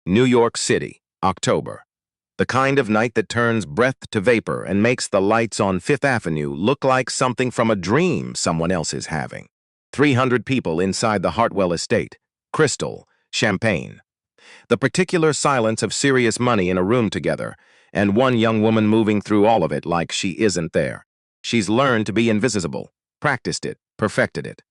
New York City, October. The kind of night that turns breath to vapor and makes the lights on Fifth Avenue look like something from a dream someone else is having. 300 people inside the Hartwell estate. Crystal, champagne. The particular silence of serious money in a room together, and one young woman moving through all of it like she isn't there. She's learned to be invisible, practiced it, perfected it.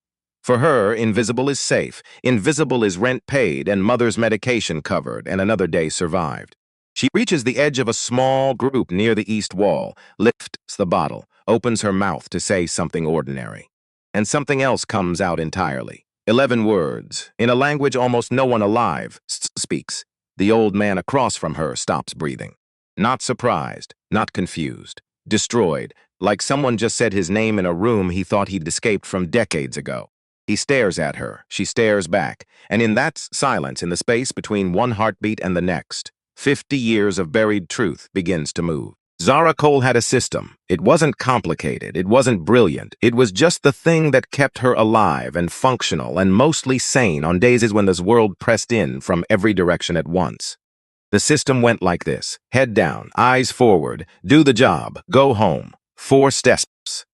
For her, invisible is safe, invisible is rent paid and mother's medication covered and another day survived. She reaches the edge of a small group near the east wall, lifts the bottle, opens her mouth to say something ordinary. And something else comes out entirely. 11 words, in a language almost no one alive speaks. The old man across from her stops breathing. Not surprised, not confused, destroyed, like someone just said his name in a room he thought he'd escaped from decades ago. He stares at her, she stares back, and in that silence, in the space between one heartbeat and the next, 50 years of buried truth begins to move. Zara Cole had a system. It wasn't complicated, it wasn't brilliant, it was just the thing that kept her alive and functional and mostly sane on days when this world pressed in from every direction at once. The system went like this: head down, eyes forward, do the job, go home. 4 steps.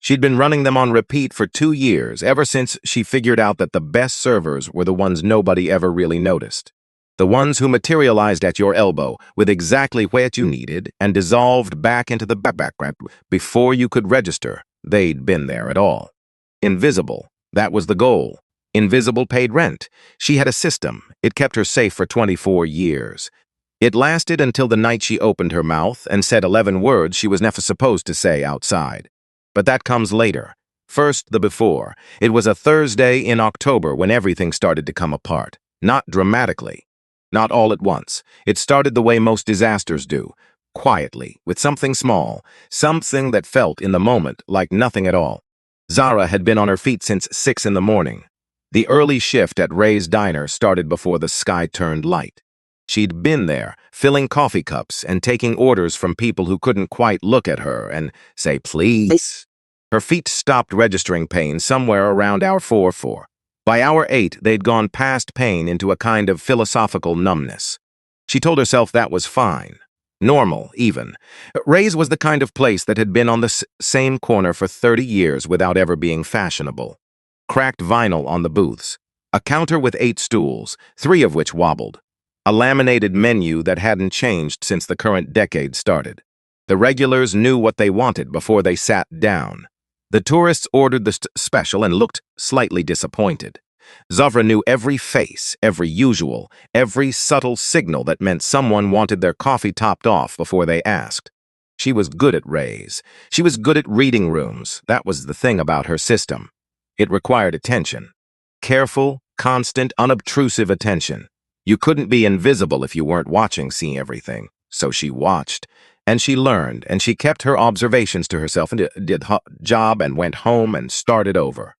She'd been running them on repeat for 2 years, ever since she figured out that the best servers were the ones nobody ever really noticed. The ones who materialized at your elbow with exactly what you needed and dissolved back into the background before you could register they'd been there at all. Invisible, that was the goal. Invisible paid rent. She had a system. It kept her safe for 24 years. It lasted until the night she opened her mouth and said 11 words she was never supposed to say outside. But that comes later. First, the before. It was a Thursday in October when everything started to come apart. Not dramatically. Not all at once. It started the way most disasters do. Quietly, with something small. Something that felt in the moment like nothing at all. Zara had been on her feet since 6 in the morning. The early shift at Ray's Diner started before the sky turned light. She'd been there, filling coffee cups and taking orders from people who couldn't quite look at her and say, please. Her feet stopped registering pain somewhere around hour 4. By hour 8, they'd gone past pain into a kind of philosophical numbness. She told herself that was fine. Normal, even. Ray's was the kind of place that had been on the same corner for 30 years without ever being fashionable. Cracked vinyl on the booths. A counter with 8 stools, 3 of which wobbled. A laminated menu that hadn't changed since the current decade started. The regulars knew what they wanted before they sat down. The tourists ordered the special and looked slightly disappointed. Zara knew every face, every usual, every subtle signal that meant someone wanted their coffee topped off before they asked. She was good at Ray's. She was good at reading rooms. That was the thing about her system. It required attention. Careful, constant, unobtrusive attention. You couldn't be invisible if you weren't watching, seeing everything. So she watched, and she learned, and she kept her observations to herself and did her job and went home and started over.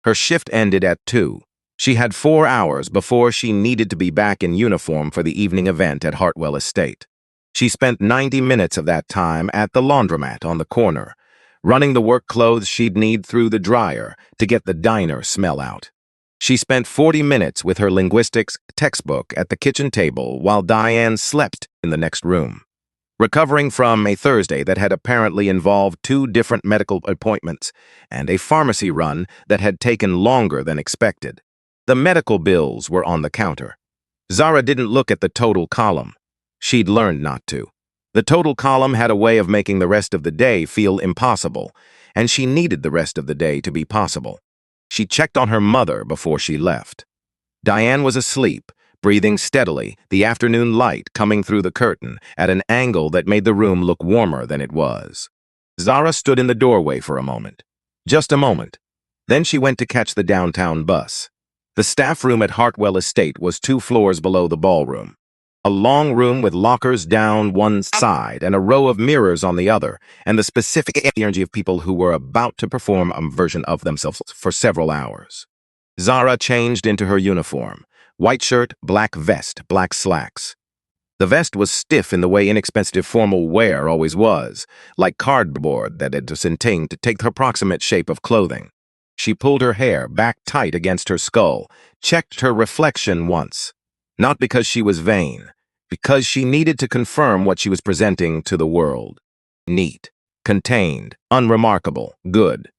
Her shift ended at 2. She had 4 hours before she needed to be back in uniform for the evening event at Hartwell Estate. She spent 90 minutes of that time at the laundromat on the corner, running the work clothes she'd need through the dryer to get the diner smell out. She spent 40 minutes with her linguistics textbook at the kitchen table while Diane slept in the next room, recovering from a Thursday that had apparently involved 2 different medical appointments and a pharmacy run that had taken longer than expected. The medical bills were on the counter. Zara didn't look at the total column. She'd learned not to. The total column had a way of making the rest of the day feel impossible, and she needed the rest of the day to be possible. She checked on her mother before she left. Diane was asleep, breathing steadily, the afternoon light coming through the curtain at an angle that made the room look warmer than it was. Zara stood in the doorway for a moment. Just a moment. Then she went to catch the downtown bus. The staff room at Hartwell Estate was 2 floors below the ballroom. A long room with lockers down one side and a row of mirrors on the other, and the specific energy of people who were about to perform a version of themselves for several hours. Zara changed into her uniform. White shirt, black vest, black slacks. The vest was stiff in the way inexpensive formal wear always was, like cardboard that had been taken to take the approximate shape of clothing. She pulled her hair back tight against her skull, checked her reflection once. Not because she was vain, because she needed to confirm what she was presenting to the world. Neat, contained, unremarkable, good.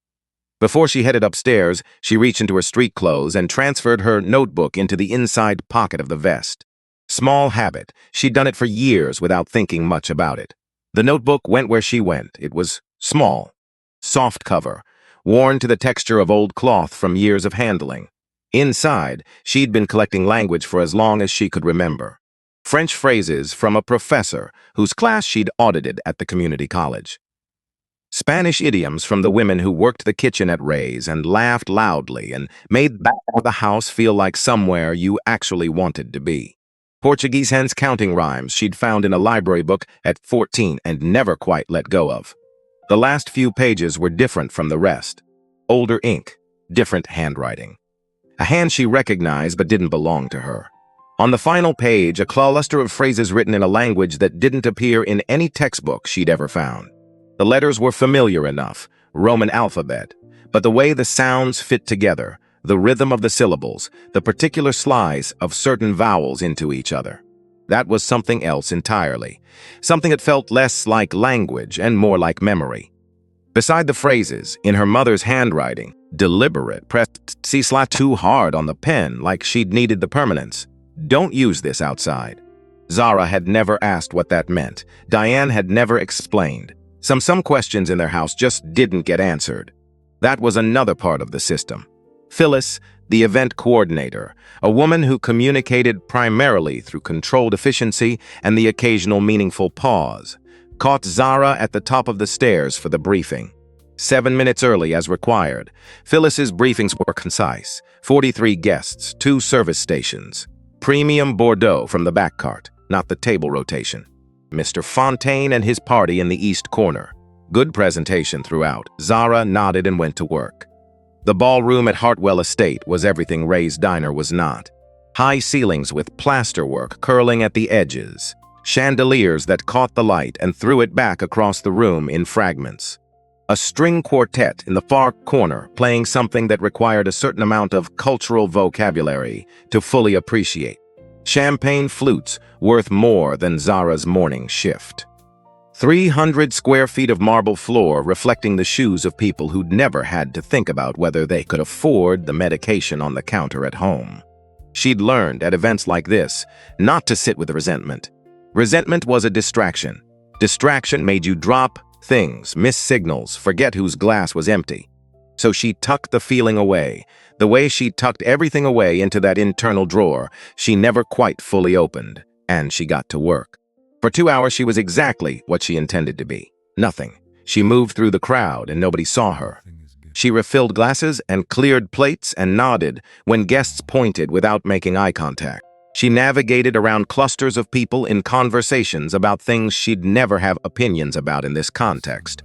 Before she headed upstairs, she reached into her street clothes and transferred her notebook into the inside pocket of the vest. Small habit. She'd done it for years without thinking much about it. The notebook went where she went. It was small, soft cover, worn to the texture of old cloth from years of handling. Inside, she'd been collecting language for as long as she could remember. French phrases from a professor whose class she'd audited at the community college. Spanish idioms from the women who worked the kitchen at Ray's and laughed loudly and made the house feel like somewhere you actually wanted to be. Portuguese hens counting rhymes she'd found in a library book at 14 and never quite let go of. The last few pages were different from the rest. Older ink, different handwriting. A hand she recognized but didn't belong to her. On the final page, a cluster of phrases written in a language that didn't appear in any textbook she'd ever found. The letters were familiar enough, Roman alphabet, but the way the sounds fit together, the rhythm of the syllables, the particular slice of certain vowels into each other. That was something else entirely, something that felt less like language and more like memory. Beside the phrases, in her mother's handwriting, deliberate, pressed too hard on the pen like she'd needed the permanence. Don't use this outside. Zara had never asked what that meant. Diane had never explained. Some questions in their house just didn't get answered. That was another part of the system. Phyllis, the event coordinator, a woman who communicated primarily through controlled efficiency and the occasional meaningful pause, caught Zara at the top of the stairs for the briefing. 7 minutes early as required. Phyllis's briefings were concise. 43 guests, 2 service stations. Premium Bordeaux from the back cart, not the table rotation. Mr. Fontaine and his party in the east corner. Good presentation throughout. Zara nodded and went to work. The ballroom at Hartwell Estate was everything Ray's Diner was not. High ceilings with plasterwork curling at the edges. Chandeliers that caught the light and threw it back across the room in fragments. A string quartet in the far corner playing something that required a certain amount of cultural vocabulary to fully appreciate. Champagne flutes worth more than Zara's morning shift. 300 square feet of marble floor reflecting the shoes of people who'd never had to think about whether they could afford the medication on the counter at home. She'd learned at events like this not to sit with resentment. Resentment was a distraction. Distraction made you drop things, miss signals, forget whose glass was empty. So she tucked the feeling away, the way she tucked everything away into that internal drawer she never quite fully opened, and she got to work. For 2 hours she was exactly what she intended to be. Nothing. She moved through the crowd and nobody saw her. She refilled glasses and cleared plates and nodded when guests pointed without making eye contact. She navigated around clusters of people in conversations about things she'd never have opinions about in this context.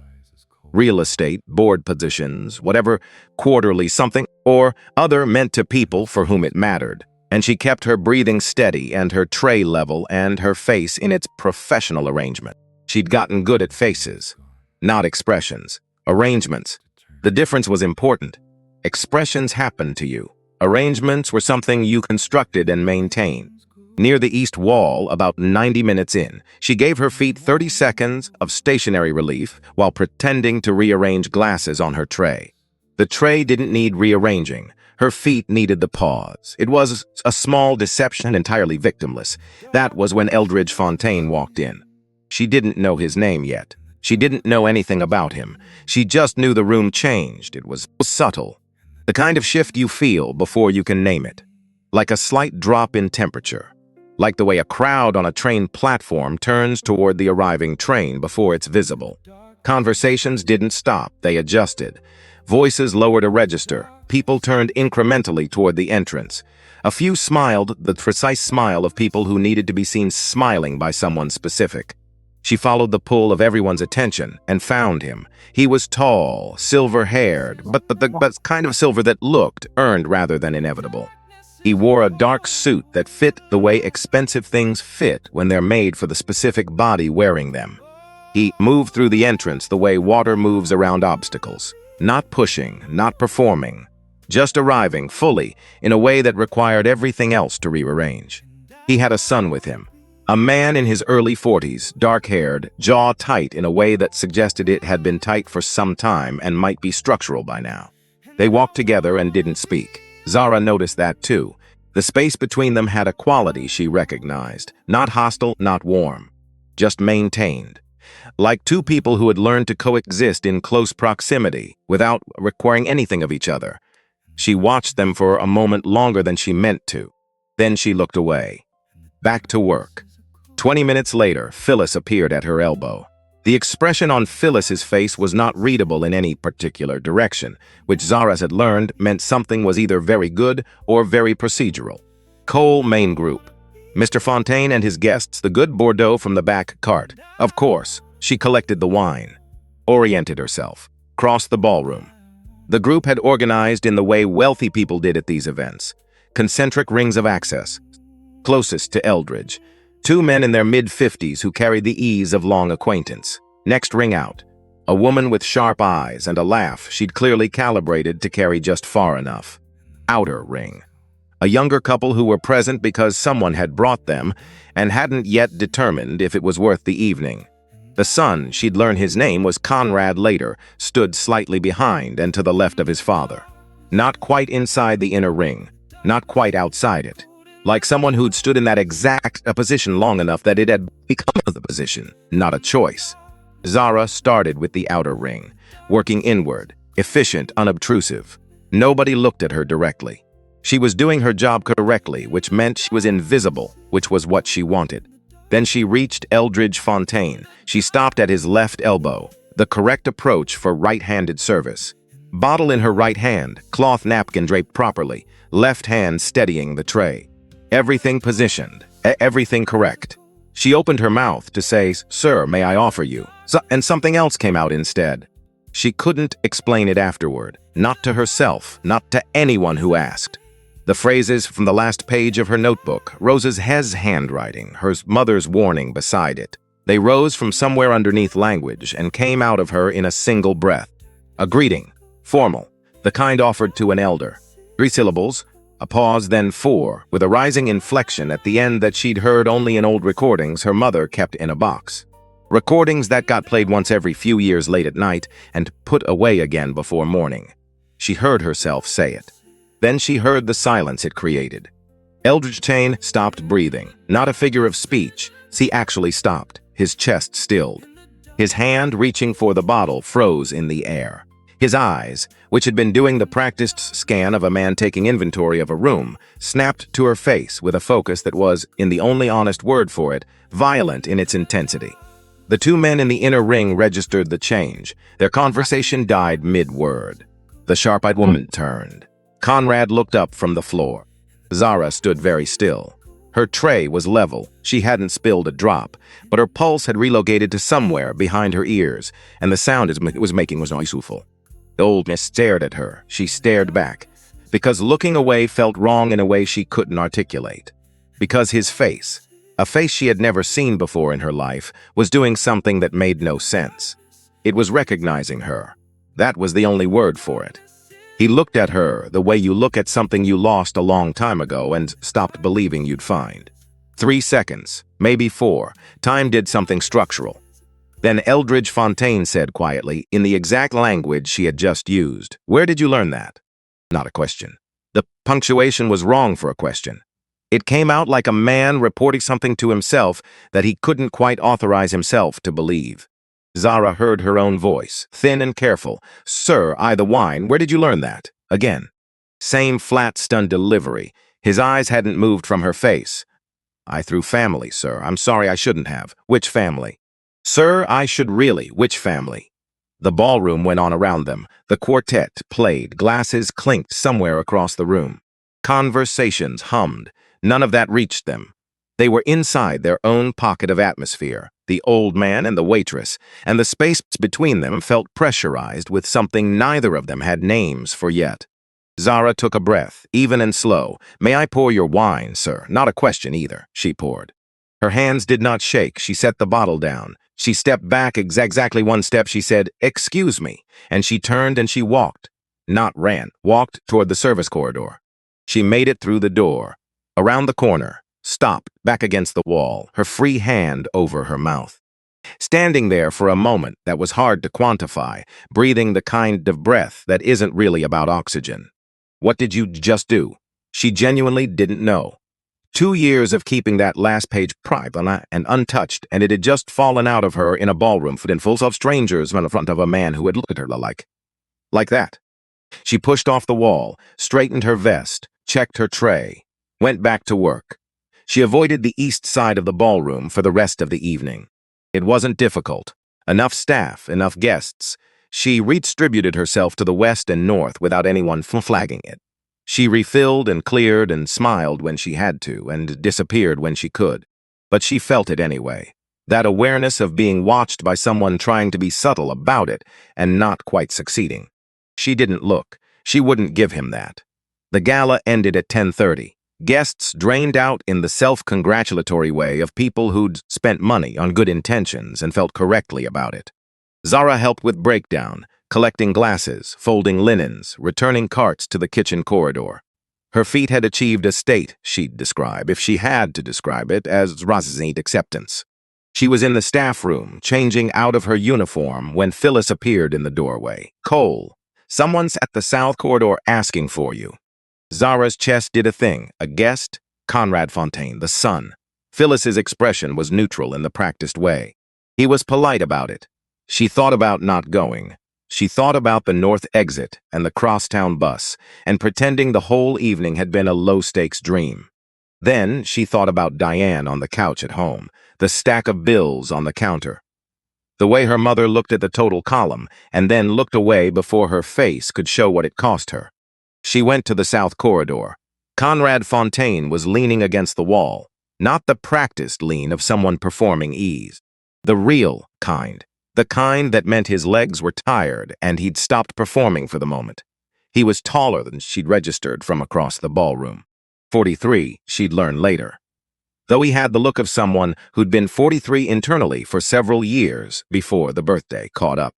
Real estate, board positions, whatever quarterly something or other meant to people for whom it mattered. And she kept her breathing steady and her tray level and her face in its professional arrangement. She'd gotten good at faces, not expressions, arrangements. The difference was important. Expressions happened to you. Arrangements were something you constructed and maintained. Near the east wall, about 90 minutes in, she gave her feet 30 seconds of stationary relief while pretending to rearrange glasses on her tray. The tray didn't need rearranging. Her feet needed the pause. It was a small deception, entirely victimless. That was when Eldridge Fontaine walked in. She didn't know his name yet. She didn't know anything about him. She just knew the room changed. It was subtle. The kind of shift you feel before you can name it. Like a slight drop in temperature. Like the way a crowd on a train platform turns toward the arriving train before it's visible. Conversations didn't stop, they adjusted. Voices lowered a register. People turned incrementally toward the entrance. A few smiled, the precise smile of people who needed to be seen smiling by someone specific. She followed the pull of everyone's attention and found him. He was tall, silver-haired, but the kind of silver that looked earned rather than inevitable. He wore a dark suit that fit the way expensive things fit when they're made for the specific body wearing them. He moved through the entrance the way water moves around obstacles. Not pushing, not performing, just arriving fully in a way that required everything else to rearrange. He had a son with him, A man in his early 40s, dark-haired, jaw tight in a way that suggested it had been tight for some time and might be structural by now. They walked together and didn't speak. Zara noticed that too. The space between them had a quality she recognized. Not hostile, not warm. Just maintained. Like two people who had learned to coexist in close proximity without requiring anything of each other. She watched them for a moment longer than she meant to. Then she looked away. Back to work. 20 minutes later, Phyllis appeared at her elbow. The expression on Phyllis's face was not readable in any particular direction, which Zara had learned meant something was either very good or very procedural. Cole Main Group. Mr. Fontaine and his guests, the good Bordeaux from the back cart. Of course, she collected the wine, oriented herself, crossed the ballroom. The group had organized in the way wealthy people did at these events. Concentric rings of access. Closest to Eldridge. Two men in their mid-50s who carried the ease of long acquaintance. Next ring out. A woman with sharp eyes and a laugh she'd clearly calibrated to carry just far enough. Outer ring. A younger couple who were present because someone had brought them and hadn't yet determined if it was worth the evening. The son, she'd learn his name was Conrad later, stood slightly behind and to the left of his father. Not quite inside the inner ring, not quite outside it. Like someone who'd stood in that exact position long enough that it had become the position, not a choice. Zara started with the outer ring, working inward, efficient, unobtrusive. Nobody looked at her directly. She was doing her job correctly, which meant she was invisible, which was what she wanted. Then she reached Eldridge Fontaine. She stopped at his left elbow, the correct approach for right-handed service. Bottle in her right hand, cloth napkin draped properly, left hand steadying the tray. Everything positioned, everything correct. She opened her mouth to say, "Sir, may I offer you?" And something else came out instead. She couldn't explain it afterward, not to herself, not to anyone who asked. The phrases from the last page of her notebook, Rose's handwriting, her mother's warning beside it. They rose from somewhere underneath language and came out of her in a single breath. A greeting, formal, the kind offered to an elder. 3 syllables, a pause, then 4, with a rising inflection at the end that she'd heard only in old recordings her mother kept in a box. Recordings that got played once every few years late at night and put away again before morning. She heard herself say it. Then she heard the silence it created. Eldridge Chain stopped breathing, not a figure of speech. He actually stopped, his chest stilled. His hand reaching for the bottle froze in the air. His eyes, which had been doing the practiced scan of a man taking inventory of a room, snapped to her face with a focus that was, in the only honest word for it, violent in its intensity. The two men in the inner ring registered the change. Their conversation died mid-word. The sharp-eyed woman turned. Conrad looked up from the floor. Zara stood very still. Her tray was level. She hadn't spilled a drop, but her pulse had relocated to somewhere behind her ears, and the sound it was making was noiseful. The old miss stared at her. She stared back. Because looking away felt wrong in a way she couldn't articulate. Because his face, a face she had never seen before in her life, was doing something that made no sense. It was recognizing her. That was the only word for it. He looked at her the way you look at something you lost a long time ago and stopped believing you'd find. 3 seconds, maybe 4. Time did something structural. Then Eldridge Fontaine said quietly, in the exact language she had just used, "Where did you learn that?" Not a question. The punctuation was wrong for a question. It came out like a man reporting something to himself that he couldn't quite authorize himself to believe. Zara heard her own voice, thin and careful. "Sir, I the wine, where did you learn that?" Again. Same flat, stunned delivery. His eyes hadn't moved from her face. "I through family, sir. I'm sorry I shouldn't have." "Which family?" "Sir, I should really. Which family?" The ballroom went on around them. The quartet played. Glasses clinked somewhere across the room. Conversations hummed. None of that reached them. They were inside their own pocket of atmosphere, the old man and the waitress, and the space between them felt pressurized with something neither of them had names for yet. Zara took a breath, even and slow. "May I pour your wine, sir?" Not a question either, she poured. Her hands did not shake. She set the bottle down. She stepped back exactly 1 step. She said, "Excuse me," and she turned and she walked. Not ran, walked toward the service corridor. She made it through the door, around the corner, stopped back against the wall, her free hand over her mouth. Standing there for a moment that was hard to quantify, breathing the kind of breath that isn't really about oxygen. What did you just do? She genuinely didn't know. 2 years of keeping that last page private and untouched, and it had just fallen out of her in a ballroom full of strangers in front of a man who had looked at her like that. She pushed off the wall, straightened her vest, checked her tray, went back to work. She avoided the east side of the ballroom for the rest of the evening. It wasn't difficult. Enough staff, enough guests. She redistributed herself to the west and north without anyone flagging it. She refilled and cleared and smiled when she had to and disappeared when she could. But she felt it anyway. That awareness of being watched by someone trying to be subtle about it and not quite succeeding. She didn't look. She wouldn't give him that. The gala ended at 10:30. Guests drained out in the self-congratulatory way of people who'd spent money on good intentions and felt correctly about it. Zara helped with breakdown, collecting glasses, folding linens, returning carts to the kitchen corridor. Her feat had achieved a state she'd describe, if she had to describe it, as Razazine acceptance. She was in the staff room, changing out of her uniform when Phyllis appeared in the doorway. "Cole, someone's at the south corridor asking for you." Zara's chest did a thing. A guest? Conrad Fontaine, the son. Phyllis's expression was neutral in the practiced way. He was polite about it. She thought about not going. She thought about the north exit and the crosstown bus, and pretending the whole evening had been a low-stakes dream. Then she thought about Diane on the couch at home, the stack of bills on the counter. The way her mother looked at the total column, and then looked away before her face could show what it cost her. She went to the south corridor. Conrad Fontaine was leaning against the wall, not the practiced lean of someone performing ease. The real kind. The kind that meant his legs were tired and he'd stopped performing for the moment. He was taller than she'd registered from across the ballroom. 43, she'd learn later. Though he had the look of someone who'd been 43 internally for several years before the birthday caught up.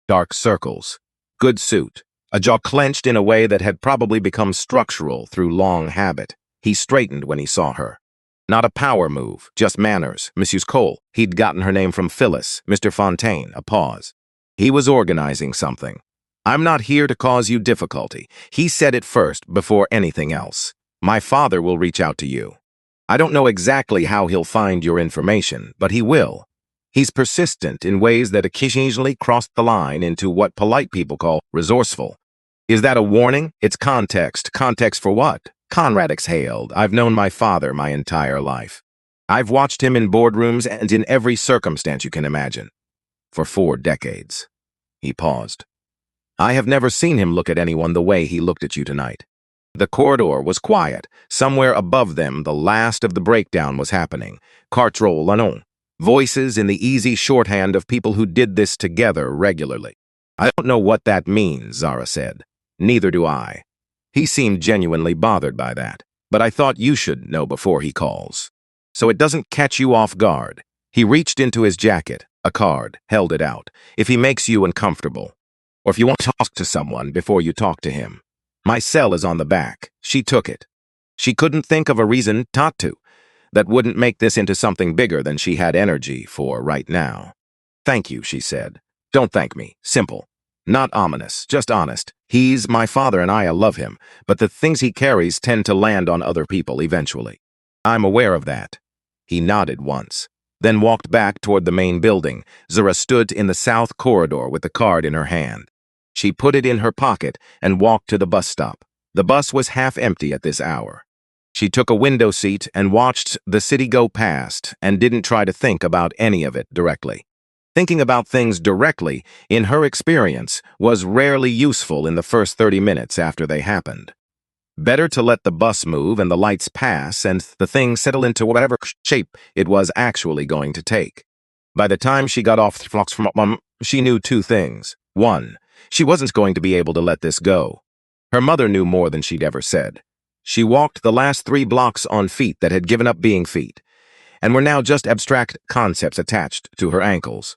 Dark circles, good suit, a jaw clenched in a way that had probably become structural through long habit. He straightened when he saw her. Not a power move, just manners. Mrs. Cole. He'd gotten her name from Phyllis. Mr. Fontaine. A pause. He was organizing something. "I'm not here to cause you difficulty." He said it first, before anything else. "My father will reach out to you. I don't know exactly how he'll find your information, but he will. He's persistent in ways that occasionally cross the line into what polite people call resourceful." Is that a warning? It's context. Context for what? Conrad exhaled. "I've known my father my entire life. I've watched him in boardrooms and in every circumstance you can imagine. For 4 decades. He paused. "I have never seen him look at anyone the way he looked at you tonight." The corridor was quiet. Somewhere above them, the last of the breakdown was happening. Carts roll on. Voices in the easy shorthand of people who did this together regularly. "I don't know what that means," Zara said. "Neither do I." He seemed genuinely bothered by that. "But I thought you should know before he calls. So it doesn't catch you off guard." He reached into his jacket, a card, held it out. "If he makes you uncomfortable. Or if you want to talk to someone before you talk to him. My cell is on the back." She took it. She couldn't think of a reason not to. That wouldn't make this into something bigger than she had energy for right now. "Thank you," she said. "Don't thank me. Simple. Not ominous, just honest. He's my father and I love him, but the things he carries tend to land on other people eventually. I'm aware of that." He nodded once, then walked back toward the main building. Zara stood in the south corridor with the card in her hand. She put it in her pocket and walked to the bus stop. The bus was half empty at this hour. She took a window seat and watched the city go past and didn't try to think about any of it directly. Thinking about things directly, in her experience, was rarely useful in the first 30 minutes after they happened. Better to let the bus move and the lights pass and the thing settle into whatever shape it was actually going to take. By the time she got off from she knew 2 things. 1, she wasn't going to be able to let this go. Her mother knew more than she'd ever said. She walked the last 3 blocks on feet that had given up being feet, and were now just abstract concepts attached to her ankles.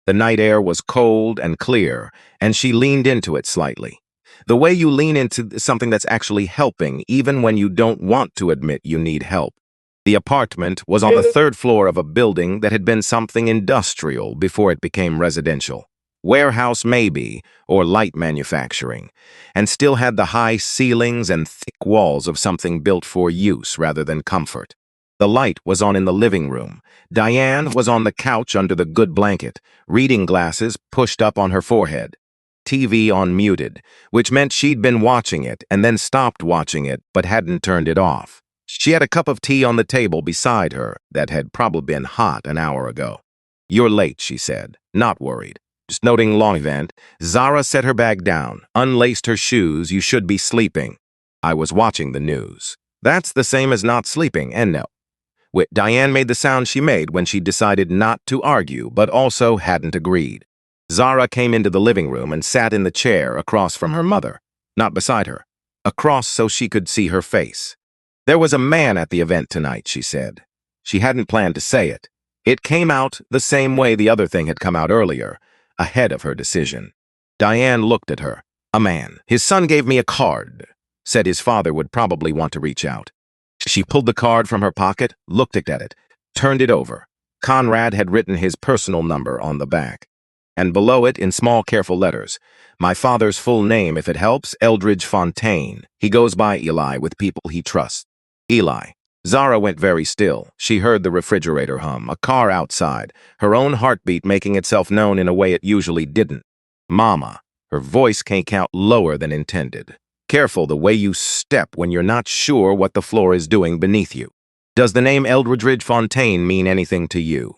The night air was cold and clear, and she leaned into it slightly. The way you lean into something that's actually helping, even when you don't want to admit you need help. The apartment was on the third floor of a building that had been something industrial before it became residential. Warehouse maybe, or light manufacturing, and still had the high ceilings and thick walls of something built for use rather than comfort. The light was on in the living room. Diane was on the couch under the good blanket, reading glasses pushed up on her forehead. TV on muted, which meant she'd been watching it and then stopped watching it but hadn't turned it off. She had a cup of tea on the table beside her that had probably been hot an hour ago. "You're late," she said, not worried. Just noting long event, Zara set her bag down, unlaced her shoes. "You should be sleeping." "I was watching the news." "That's the same as not sleeping, and no." Diane made the sound she made when she decided not to argue, but also hadn't agreed. Zara came into the living room and sat in the chair across from her mother, not beside her, across so she could see her face. "There was a man at the event tonight," she said. She hadn't planned to say it. It came out the same way the other thing had come out earlier, ahead of her decision. Diane looked at her. "A man. His son gave me a card. Said his father would probably want to reach out." She pulled the card from her pocket, looked at it, turned it over. Conrad had written his personal number on the back. And below it, in small, careful letters, "My father's full name, if it helps, Eldridge Fontaine. He goes by Eli with people he trusts." Eli. Zara went very still. She heard the refrigerator hum, a car outside, her own heartbeat making itself known in a way it usually didn't. "Mama." Her voice came out lower than intended. "Careful the way you step when you're not sure what the floor is doing beneath you. Does the name Eldridge Fontaine mean anything to you?"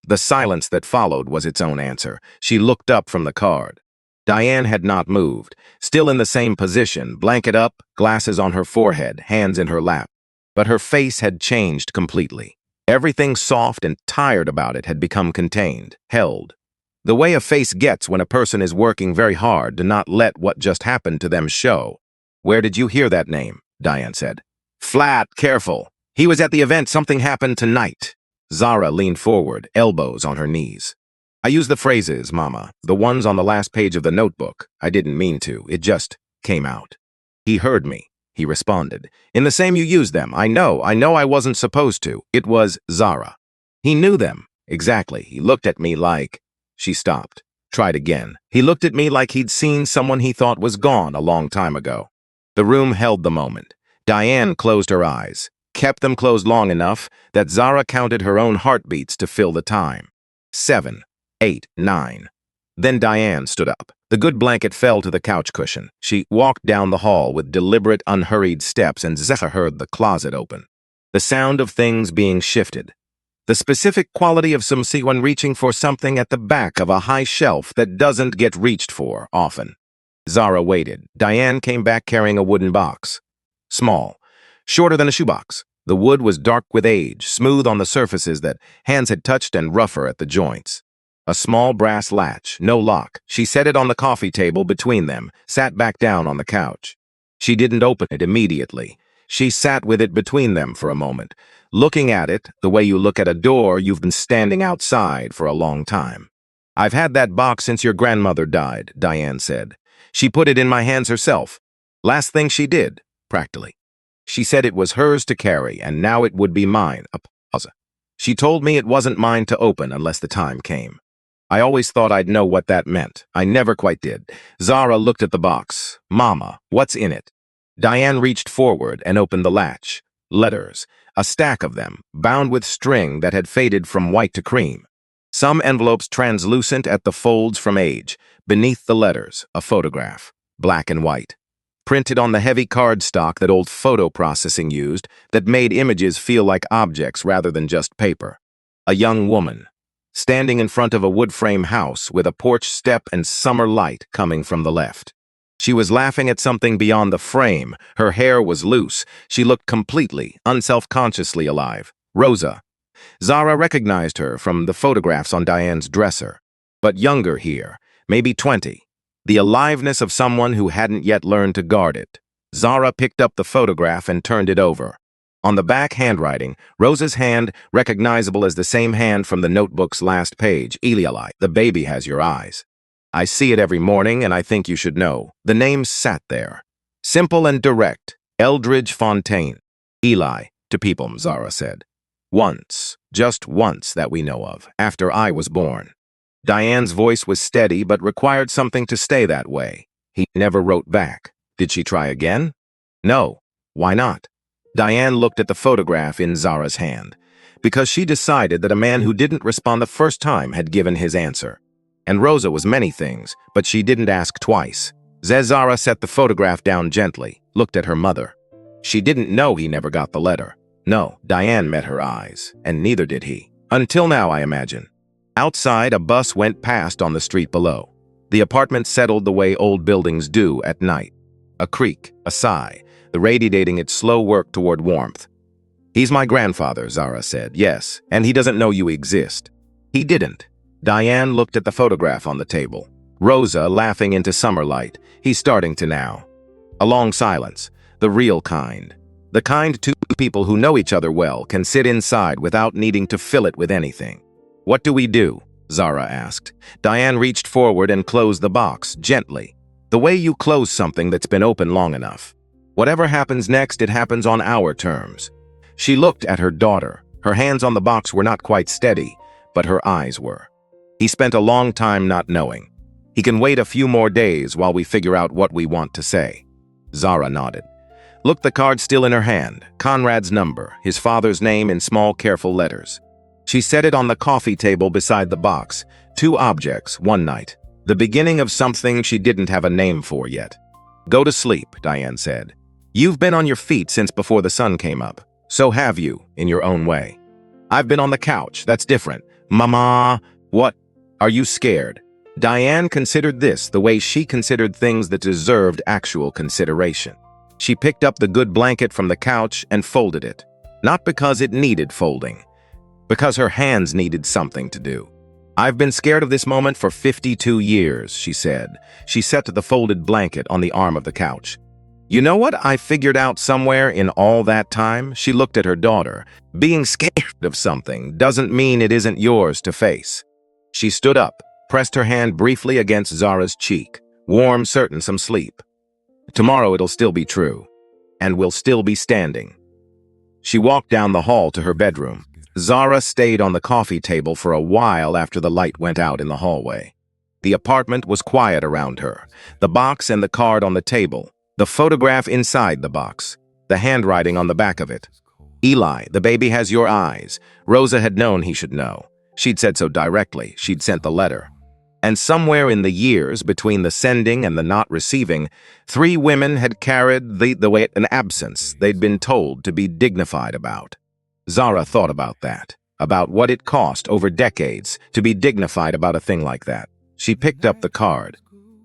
The silence that followed was its own answer. She looked up from the card. Diane had not moved, still in the same position, blanket up, glasses on her forehead, hands in her lap. But her face had changed completely. Everything soft and tired about it had become contained, held. The way a face gets when a person is working very hard to not let what just happened to them show. "Where did you hear that name?" Diane said. "Flat, careful. He was at the event. Something happened tonight." Zara leaned forward, elbows on her knees. "I use the phrases, Mama, the ones on the last page of the notebook. I didn't mean to. It just came out." "He heard me," he responded. "In the same you used them. I know I wasn't supposed to. It was Zara." "He knew them." "Exactly. He looked at me like—" She stopped. Tried again. "He looked at me like he'd seen someone he thought was gone a long time ago." The room held the moment. Diane closed her eyes, kept them closed long enough that Zara counted her own heartbeats to fill the time. 7, 8, 9. Then Diane stood up. The good blanket fell to the couch cushion. She walked down the hall with deliberate, unhurried steps, and Zara heard the closet open. The sound of things being shifted. The specific quality of someone reaching for something at the back of a high shelf that doesn't get reached for often. Zara waited. Diane came back carrying a wooden box. Small, shorter than a shoebox. The wood was dark with age, smooth on the surfaces that hands had touched and rougher at the joints. A small brass latch, no lock. She set it on the coffee table between them, sat back down on the couch. She didn't open it immediately. She sat with it between them for a moment, looking at it the way you look at a door you've been standing outside for a long time. "I've had that box since your grandmother died," Diane said. "She put it in my hands herself. Last thing she did, practically. She said it was hers to carry, and now it would be mine." A pause. "She told me it wasn't mine to open unless the time came. I always thought I'd know what that meant. I never quite did." Zara looked at the box. "Mama, what's in it?" Diane reached forward and opened the latch. Letters, a stack of them, bound with string that had faded from white to cream. Some envelopes translucent at the folds from age. Beneath the letters, a photograph, black and white. Printed on the heavy cardstock that old photo processing used that made images feel like objects rather than just paper. A young woman, standing in front of a wood frame house with a porch step and summer light coming from the left. She was laughing at something beyond the frame. Her hair was loose. She looked completely, unself-consciously alive. Rosa. Zara recognized her from the photographs on Diane's dresser. But younger here, maybe 20. The aliveness of someone who hadn't yet learned to guard it. Zara picked up the photograph and turned it over. On the back handwriting, Rosa's hand, recognizable as the same hand from the notebook's last page. "Eli, the baby has your eyes. I see it every morning, and I think you should know." The name sat there. Simple and direct. Eldridge Fontaine. Eli. to people, Zara said. Once, just once that we know of, after I was born. Diane's voice was steady but required something to stay that way. He never wrote back. Did she try again? No. Why not? Diane looked at the photograph in Zara's hand, because she decided that a man who didn't respond the first time had given his answer. And Rosa was many things, but she didn't ask twice. Zara set the photograph down gently, looked at her mother. She didn't know he never got the letter. No, Diane met her eyes, and neither did he. Until now, I imagine. Outside, a bus went past on the street below. The apartment settled the way old buildings do at night. A creak, a sigh, the radiating its slow work toward warmth. He's my grandfather, Zara said. Yes, and he doesn't know you exist. He didn't. Diane looked at the photograph on the table. Rosa laughing into summer light. He's starting to now. A long silence. The real kind. The kind two people who know each other well can sit inside without needing to fill it with anything. What do we do? Zara asked. Diane reached forward and closed the box, gently. The way you close something that's been open long enough. Whatever happens next, it happens on our terms. She looked at her daughter. Her hands on the box were not quite steady, but her eyes were. He spent a long time not knowing. He can wait a few more days while we figure out what we want to say. Zara nodded. Look, the card still in her hand. Conrad's number, his father's name in small, careful letters. She set it on the coffee table beside the box. 2 objects, one night. The beginning of something she didn't have a name for yet. Go to sleep, Diane said. You've been on your feet since before the sun came up. So have you, in your own way. I've been on the couch. That's different. Mama, what? Are you scared? Diane considered this the way she considered things that deserved actual consideration. She picked up the good blanket from the couch and folded it. Not because it needed folding. Because her hands needed something to do. I've been scared of this moment for 52 years, she said. She set the folded blanket on the arm of the couch. You know what I figured out somewhere in all that time? She looked at her daughter. Being scared of something doesn't mean it isn't yours to face. She stood up, pressed her hand briefly against Zara's cheek, warm, certain some sleep. Tomorrow it'll still be true, and we'll still be standing. She walked down the hall to her bedroom. Zara stayed on the coffee table for a while after the light went out in the hallway. The apartment was quiet around her. The box and the card on the table. The photograph inside the box. The handwriting on the back of it. Eli, the baby has your eyes. Rosa had known he should know. She'd said so directly. She'd sent the letter. And somewhere in the years between the sending and the not receiving, 3 women had carried the weight an absence they'd been told to be dignified about. Zara thought about that, about what it cost over decades to be dignified about a thing like that. She picked up the card,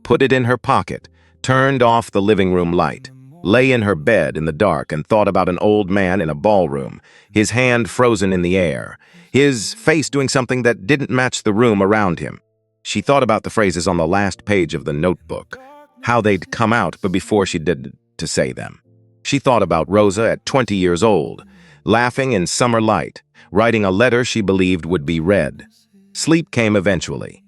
put it in her pocket, turned off the living room light, lay in her bed in the dark and thought about an old man in a ballroom, his hand frozen in the air, his face doing something that didn't match the room around him. She thought about the phrases on the last page of the notebook, how they'd come out but before she did to say them. She thought about Rosa at 20 years old, laughing in summer light, writing a letter she believed would be read. Sleep came eventually.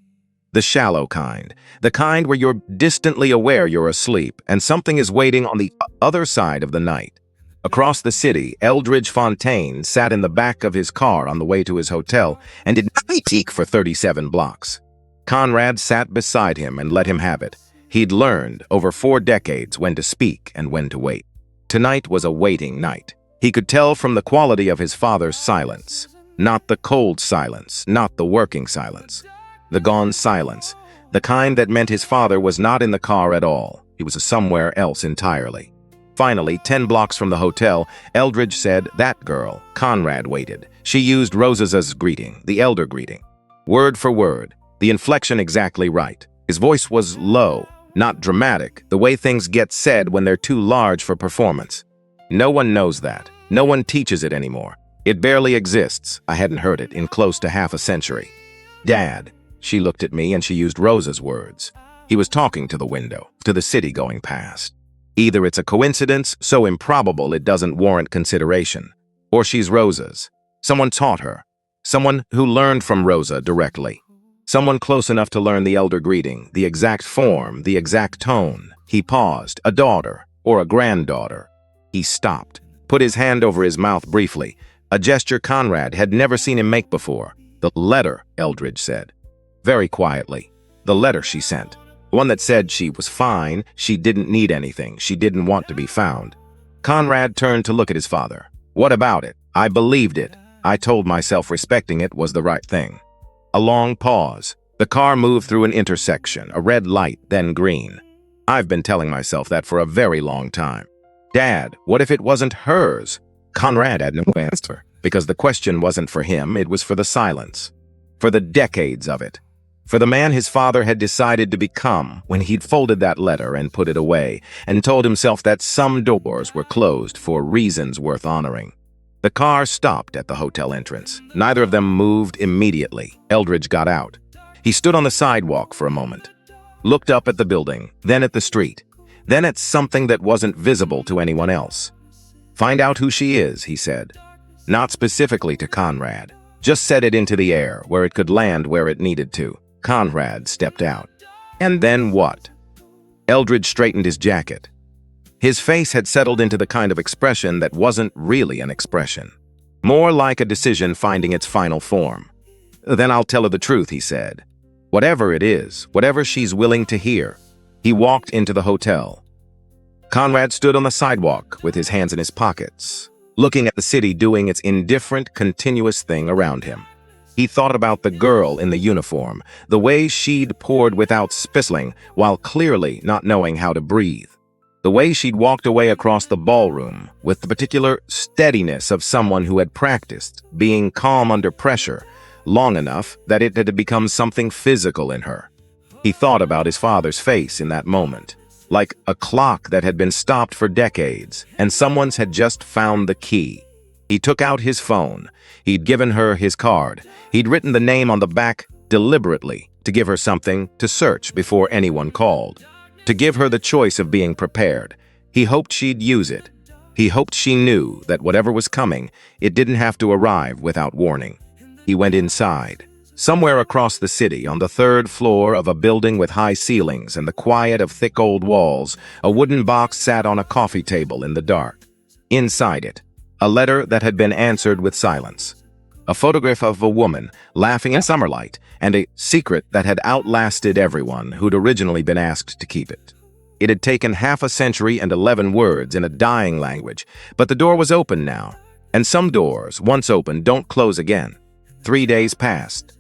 The shallow kind, the kind where you're distantly aware you're asleep and something is waiting on the other side of the night. Across the city, Eldridge Fontaine sat in the back of his car on the way to his hotel and did not peek for 37 blocks. Conrad sat beside him and let him have it. He'd learned over 4 decades when to speak and when to wait. Tonight was a waiting night. He could tell from the quality of his father's silence. Not the cold silence, not the working silence. The gone silence, the kind that meant his father was not in the car at all. He was somewhere else entirely. Finally, 10 blocks from the hotel, Eldridge said, "That girl." Conrad waited. She used Rosa's greeting, the elder greeting. Word for word, the inflection exactly right. His voice was low, not dramatic, the way things get said when they're too large for performance. No one knows that. No one teaches it anymore. It barely exists. I hadn't heard it in close to half a century. Dad. She looked at me and she used Rosa's words. He was talking to the window, to the city going past. Either it's a coincidence so improbable it doesn't warrant consideration, or she's Rosa's. Someone taught her. Someone who learned from Rosa directly. Someone close enough to learn the elder greeting, the exact form, the exact tone. He paused. A daughter, or a granddaughter. He stopped. put his hand over his mouth briefly, a gesture Conrad had never seen him make before. "The letter," Eldridge said. Very quietly. The letter she sent. One that said she was fine, she didn't need anything, she didn't want to be found. Conrad turned to look at his father. "What about it? I believed it. I told myself respecting it was the right thing." A long pause. The car moved through an intersection, a red light, then green. "I've been telling myself that for a very long time." "Dad, what if it wasn't hers?" Conrad had no answer, because the question wasn't for him, it was for the silence. For the decades of it. For the man his father had decided to become when he'd folded that letter and put it away, and told himself that some doors were closed for reasons worth honoring. The car stopped at the hotel entrance. Neither of them moved immediately. Eldridge got out. He stood on the sidewalk for a moment, looked up at the building, then at the street, then at something that wasn't visible to anyone else. "Find out who she is," he said. Not specifically to Conrad. Just set it into the air, where it could land where it needed to. Conrad stepped out. "And then what?" Eldridge straightened his jacket. His face had settled into the kind of expression that wasn't really an expression. More like a decision finding its final form. "Then I'll tell her the truth," he said. "Whatever it is, whatever she's willing to hear." He walked into the hotel. Conrad stood on the sidewalk with his hands in his pockets, looking at the city doing its indifferent, continuous thing around him. He thought about the girl in the uniform, the way she'd poured without spistling while clearly not knowing how to breathe. The way she'd walked away across the ballroom with the particular steadiness of someone who had practiced being calm under pressure long enough that it had become something physical in her. He thought about his father's face in that moment, like a clock that had been stopped for decades and someone's had just found the key. He took out his phone. He'd given her his card. He'd written the name on the back deliberately to give her something to search before anyone called, to give her the choice of being prepared. He hoped she'd use it. He hoped she knew that whatever was coming, it didn't have to arrive without warning. He went inside. Somewhere across the city, on the third floor of a building with high ceilings and the quiet of thick old walls, a wooden box sat on a coffee table in the dark. Inside it, a letter that had been answered with silence. A photograph of a woman laughing in summerlight, and a secret that had outlasted everyone who'd originally been asked to keep it. It had taken half a century and 11 words in a dying language, but the door was open now. And some doors, once open, don't close again. 3 days passed.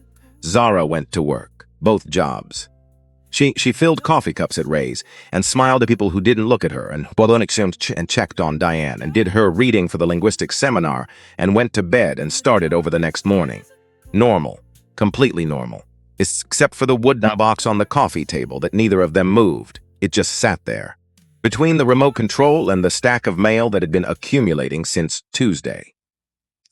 Zara went to work, both jobs. She filled coffee cups at Ray's and smiled at people who didn't look at her and checked on Diane and did her reading for the linguistics seminar and went to bed and started over the next morning. Normal. Completely normal. Except for the wooden box on the coffee table that neither of them moved. It just sat there. Between the remote control and the stack of mail that had been accumulating since Tuesday.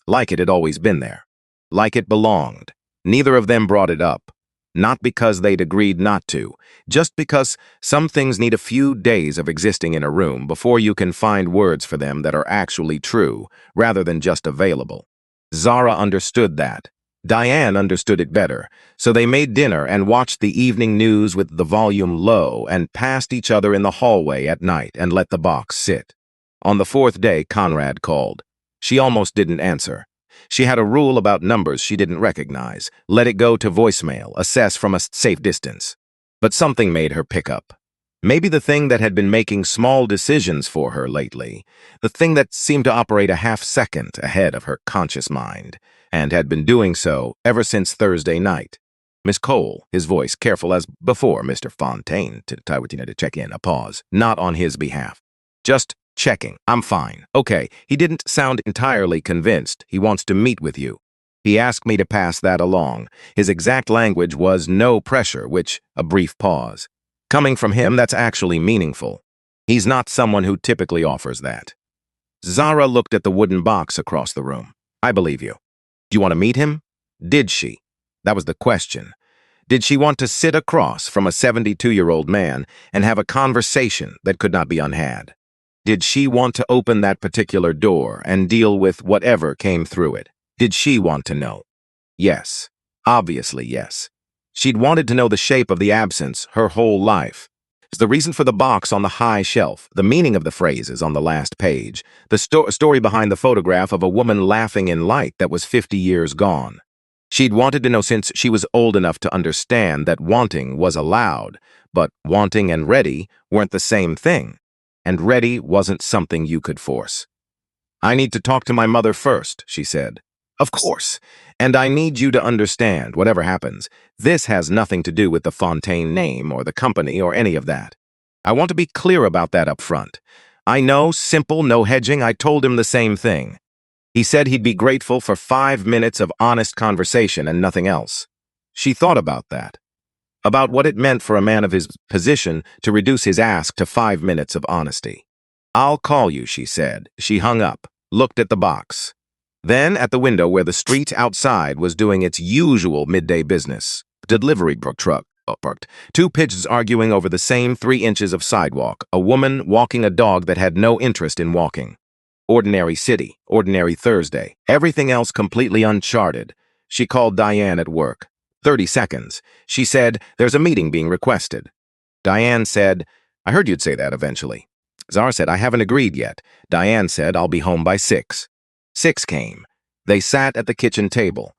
Like it had always been there. Like it belonged. Neither of them brought it up. Not because they'd agreed not to, just because some things need a few days of existing in a room before you can find words for them that are actually true, rather than just available. Zara understood that. Diane understood it better, so they made dinner and watched the evening news with the volume low and passed each other in the hallway at night and let the box sit. On the fourth day, Conrad called. She almost didn't answer. She had a rule about numbers she didn't recognize. Let it go to voicemail, assess from a safe distance. But something made her pick up. Maybe the thing that had been making small decisions for her lately, the thing that seemed to operate a half-second ahead of her conscious mind, and had been doing so ever since Thursday night. "Miss Cole," his voice careful as before, "Mr. Fontaine," to check in, a pause, not on his behalf. "Just checking. I'm fine." "Okay." He didn't sound entirely convinced. "He wants to meet with you. He asked me to pass that along." His exact language was "no pressure," which, a brief pause. Coming from him, that's actually meaningful. He's not someone who typically offers that. Zara looked at the wooden box across the room. "I believe you. Do you want to meet him?" Did she? That was the question. Did she want to sit across from a 72-year-old man and have a conversation that could not be unhad? Did she want to open that particular door and deal with whatever came through it? Did she want to know? Yes. Obviously, yes. She'd wanted to know the shape of the absence her whole life. The reason for the box on the high shelf, the meaning of the phrases on the last page, the story behind the photograph of a woman laughing in light that was 50 years gone. She'd wanted to know since she was old enough to understand that wanting was allowed, but wanting and ready weren't the same thing, and ready wasn't something you could force. "I need to talk to my mother first," she said. "Of course. And I need you to understand, whatever happens, this has nothing to do with the Fontaine name or the company or any of that. I want to be clear about that up front. I know, simple, no hedging. I told him the same thing. He said he'd be grateful for 5 minutes of honest conversation and nothing else." She thought about that, about what it meant for a man of his position to reduce his ask to 5 minutes of honesty. "I'll call you," she said. She hung up, looked at the box. Then at the window where the street outside was doing its usual midday business. Delivery truck parked. Two pigeons arguing over the same 3 inches of sidewalk. A woman walking a dog that had no interest in walking. Ordinary city, ordinary Thursday. Everything else completely uncharted. She called Diane at work. 30 seconds. She said, "There's a meeting being requested." Diane said, "I heard you'd say that eventually." Zara said, "I haven't agreed yet." Diane said, "I'll be home by 6. 6 came. They sat at the kitchen table.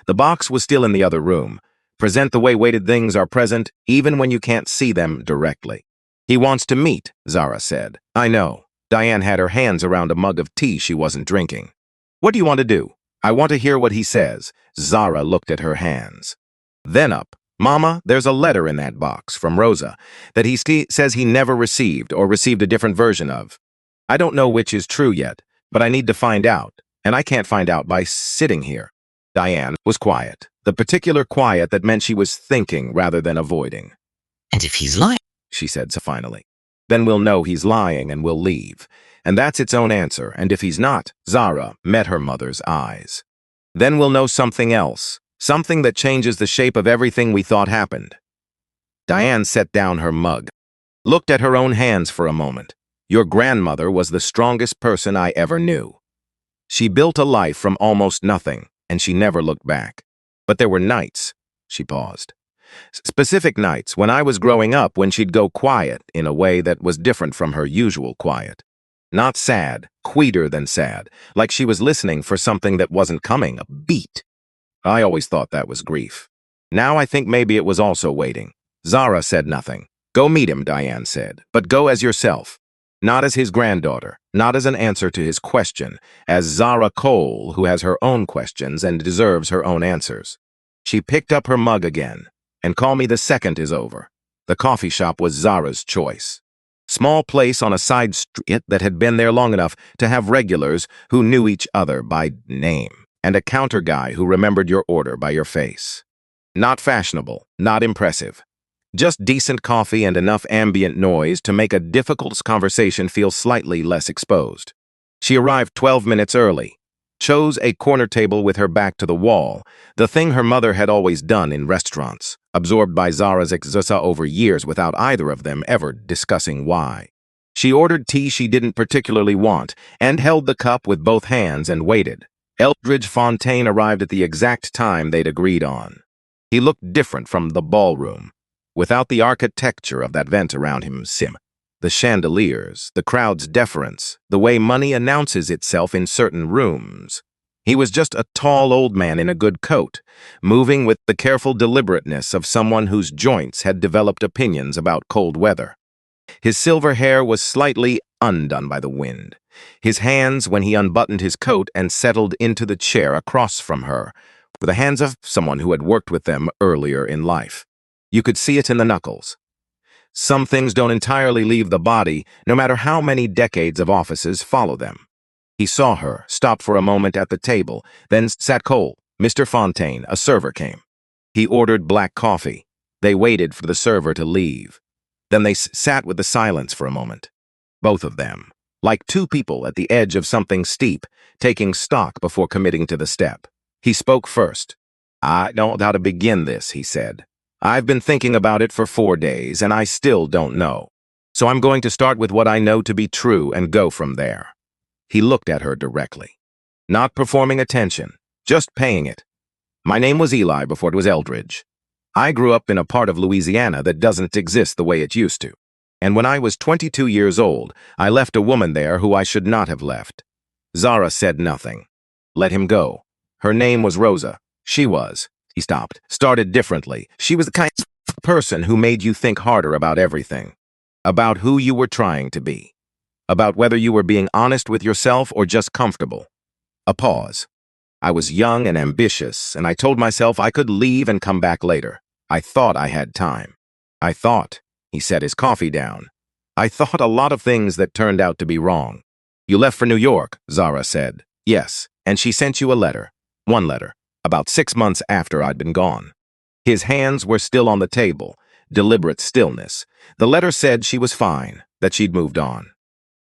The box was still in the other room. Present the way weighted things are present, even when you can't see them directly. "He wants to meet," Zara said. "I know." Diane had her hands around a mug of tea she wasn't drinking. "What do you want to do?" "I want to hear what he says." Zara looked at her hands. Then up. "Mama, there's a letter in that box from Rosa that he says he never received or received a different version of. I don't know which is true yet, but I need to find out, and I can't find out by sitting here." Diane was quiet, the particular quiet that meant she was thinking rather than avoiding. "And if he's lying," she said finally, "then we'll know he's lying and we'll leave. And that's its own answer, and if he's not," Zara met her mother's eyes, "then we'll know something else, something that changes the shape of everything we thought happened." Diane set down her mug, looked at her own hands for a moment. "Your grandmother was the strongest person I ever knew. She built a life from almost nothing, and she never looked back. But there were nights," she paused, "specific nights when I was growing up when she'd go quiet in a way that was different from her usual quiet. Not sad, quieter than sad, like she was listening for something that wasn't coming, a beat. I always thought that was grief. Now I think maybe it was also waiting." Zara said nothing. "Go meet him," Diane said, "but go as yourself. Not as his granddaughter, not as an answer to his question, as Zara Cole, who has her own questions and deserves her own answers." She picked up her mug again. "And call me the second is over." The coffee shop was Zara's choice. Small place on a side street that had been there long enough to have regulars who knew each other by name, and a counter guy who remembered your order by your face. Not fashionable, not impressive. Just decent coffee and enough ambient noise to make a difficult conversation feel slightly less exposed. She arrived 12 minutes early, chose a corner table with her back to the wall, the thing her mother had always done in restaurants, absorbed by Zara's exusa over years without either of them ever discussing why. She ordered tea she didn't particularly want and held the cup with both hands and waited. Eldridge Fontaine arrived at the exact time they'd agreed on. He looked different from the ballroom, without the architecture of that vent around him, the chandeliers, the crowd's deference, the way money announces itself in certain rooms. He was just a tall old man in a good coat, moving with the careful deliberateness of someone whose joints had developed opinions about cold weather. His silver hair was slightly undone by the wind. His hands, when he unbuttoned his coat and settled into the chair across from her, were the hands of someone who had worked with them earlier in life. You could see it in the knuckles. Some things don't entirely leave the body, no matter how many decades of offices follow them. He saw her, stopped for a moment at the table, then sat cold. "Mr. Fontaine," a server came. He ordered black coffee. They waited for the server to leave. Then they sat with the silence for a moment. Both of them, like two people at the edge of something steep, taking stock before committing to the step. He spoke first. "I don't know how to begin this," he said. "I've been thinking about it for 4 days, and I still don't know. So I'm going to start with what I know to be true and go from there." He looked at her directly. Not performing attention, just paying it. "My name was Eli before it was Eldridge. I grew up in a part of Louisiana that doesn't exist the way it used to. And when I was 22 years old, I left a woman there who I should not have left. Zara said nothing. Let him go. Her name was Rosa. She was. He stopped. Started differently. She was the kind of person who made you think harder about everything. About who you were trying to be. About whether you were being honest with yourself or just comfortable. A pause. I was young and ambitious, and I told myself I could leave and come back later. I thought I had time. I thought, he set his coffee down. I thought a lot of things that turned out to be wrong. You left for New York, Zara said. Yes, and she sent you a letter. One letter, about 6 months after I'd been gone. His hands were still on the table, deliberate stillness. The letter said she was fine, that she'd moved on.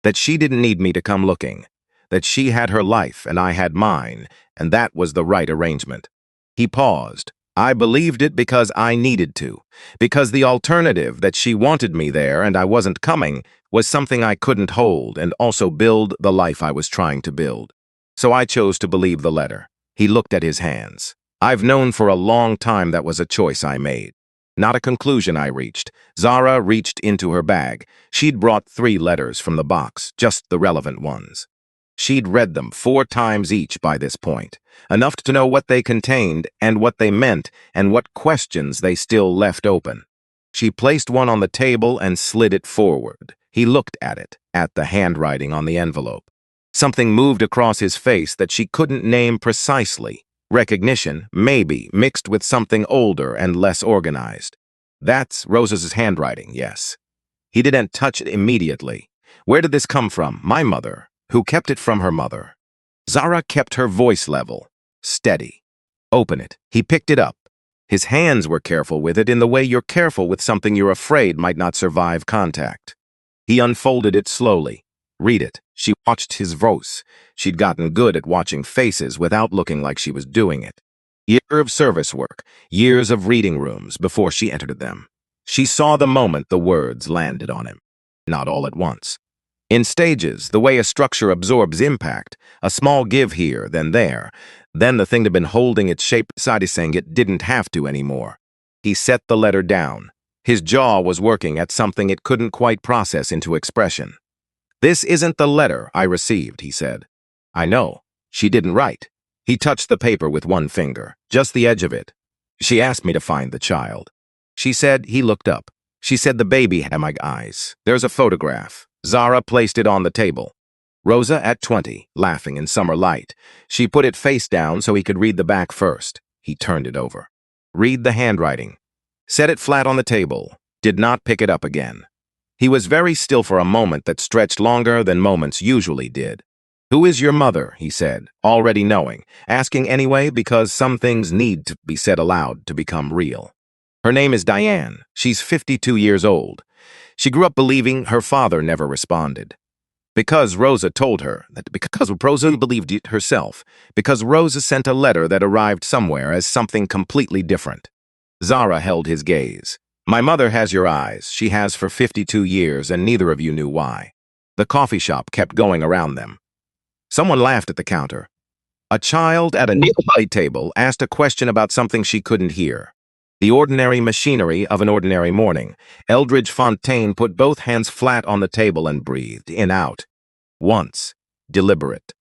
That she didn't need me to come looking. That she had her life and I had mine, and that was the right arrangement. He paused. I believed it because I needed to, because the alternative that she wanted me there and I wasn't coming was something I couldn't hold and also build the life I was trying to build. So I chose to believe the letter. He looked at his hands. I've known for a long time that was a choice I made. Not a conclusion I reached. Zara reached into her bag. She'd brought 3 letters from the box, just the relevant ones. She'd read them 4 times each by this point, enough to know what they contained and what they meant and what questions they still left open. She placed one on the table and slid it forward. He looked at it, at the handwriting on the envelope. Something moved across his face that she couldn't name precisely. Recognition, maybe, mixed with something older and less organized. That's Rosa's handwriting, yes. He didn't touch it immediately. Where did this come from? My mother. Who kept it from her mother? Zara kept her voice level, steady. Open it. He picked it up. His hands were careful with it in the way you're careful with something you're afraid might not survive contact. He unfolded it slowly. Read it. She watched his voice. She'd gotten good at watching faces without looking like she was doing it. Years of service work, years of reading rooms before she entered them. She saw the moment the words landed on him. Not all at once. In stages, the way a structure absorbs impact, a small give here, then there. Then the thing that had been holding its shape beside his saying it didn't have to anymore. He set the letter down. His jaw was working at something it couldn't quite process into expression. This isn't the letter I received, he said. I know. She didn't write. He touched the paper with one finger, just the edge of it. She asked me to find the child. She said he looked up. She said the baby had my eyes. There's a photograph. Zara placed it on the table. Rosa at 20, laughing in summer light. She put it face down so he could read the back first. He turned it over. Read the handwriting. Set it flat on the table. Did not pick it up again. He was very still for a moment that stretched longer than moments usually did. Who is your mother? He said, already knowing, asking anyway because some things need to be said aloud to become real. Her name is Diane. She's 52 years old. She grew up believing her father never responded. Because Rosa told her that because Rosa believed it herself, because Rosa sent a letter that arrived somewhere as something completely different. Zara held his gaze. My mother has your eyes. She has for 52 years, and neither of you knew why. The coffee shop kept going around them. Someone laughed at the counter. A child at a nearby table asked a question about something she couldn't hear. The ordinary machinery of an ordinary morning. Eldridge Fontaine put both hands flat on the table and breathed in out. Once. Deliberate.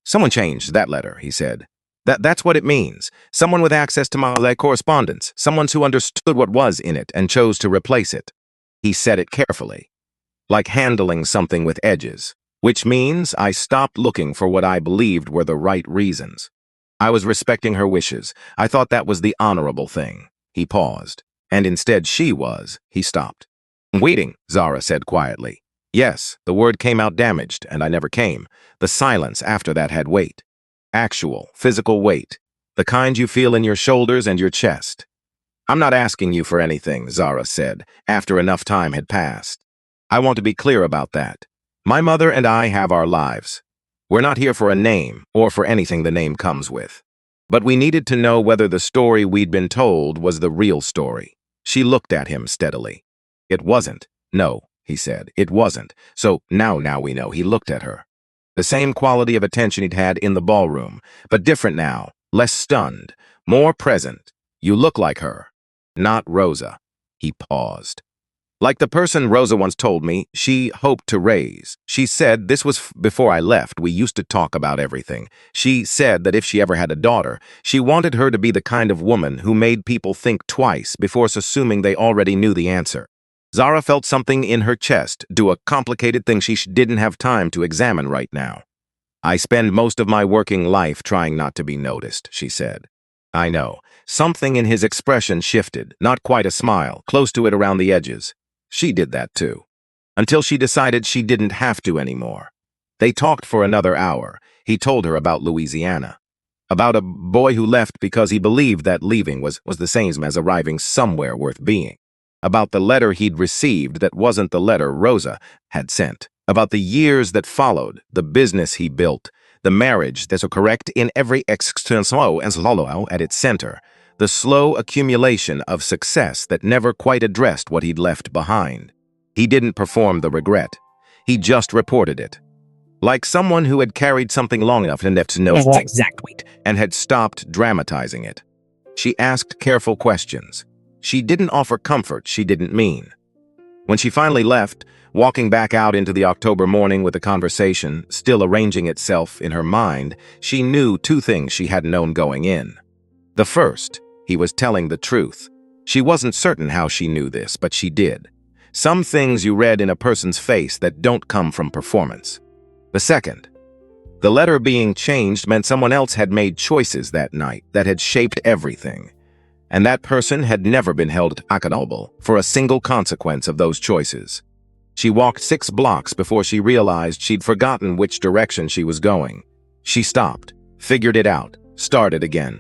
Someone changed that letter, he said. That's what it means. Someone with access to my correspondence. Someone who understood what was in it and chose to replace it. He said it carefully. Like handling something with edges. Which means I stopped looking for what I believed were the right reasons. I was respecting her wishes. I thought that was the honorable thing. He paused. And instead she was. He stopped. Waiting, Zara said quietly. Yes, the word came out damaged, and I never came. The silence after that had weight. Actual, physical weight. The kind you feel in your shoulders and your chest. I'm not asking you for anything, Zara said, after enough time had passed. I want to be clear about that. My mother and I have our lives. We're not here for a name, or for anything the name comes with. But we needed to know whether the story we'd been told was the real story. She looked at him steadily. It wasn't. No, he said. It wasn't. So now we know. He looked at her. The same quality of attention he'd had in the ballroom, but different now, less stunned, more present. You look like her. Not Rosa. He paused. Like the person Rosa once told me she hoped to raise. She said this was before I left. We used to talk about everything. She said that if she ever had a daughter, she wanted her to be the kind of woman who made people think twice before assuming they already knew the answer. Zara felt something in her chest do a complicated thing she didn't have time to examine right now. I spend most of my working life trying not to be noticed, she said. I know. Something in his expression shifted, not quite a smile, close to it around the edges. She did that too. Until she decided she didn't have to anymore. They talked for another hour. He told her about Louisiana. About a boy who left because he believed that leaving was the same as arriving somewhere worth being. About the letter he'd received that wasn't the letter Rosa had sent. About the years that followed, the business he built, the marriage that's correct in every extenso as lolo at its center, the slow accumulation of success that never quite addressed what he'd left behind. He didn't perform the regret. He just reported it. Like someone who had carried something long enough to know its exact weight and had stopped dramatizing it. She asked careful questions. She didn't offer comfort she didn't mean. When she finally left, walking back out into the October morning with the conversation still arranging itself in her mind, she knew two things she hadn't known going in. The first, he was telling the truth. She wasn't certain how she knew this, but she did. Some things you read in a person's face that don't come from performance. The second, the letter being changed meant someone else had made choices that night that had shaped everything. And that person had never been held accountable for a single consequence of those choices. She walked 6 blocks before she realized she'd forgotten which direction she was going. She stopped, figured it out, started again.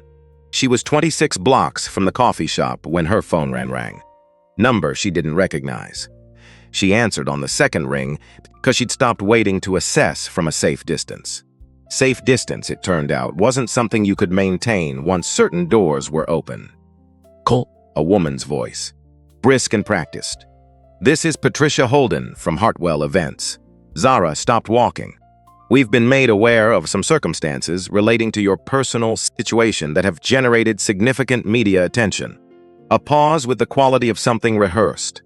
She was 26 blocks from the coffee shop when her phone rang. Number she didn't recognize. She answered on the second ring because she'd stopped waiting to assess from a safe distance. Safe distance, it turned out, wasn't something you could maintain once certain doors were open. Cole, a woman's voice, brisk and practiced. This is Patricia Holden from Hartwell Events. Zara stopped walking. We've been made aware of some circumstances relating to your personal situation that have generated significant media attention. A pause with the quality of something rehearsed.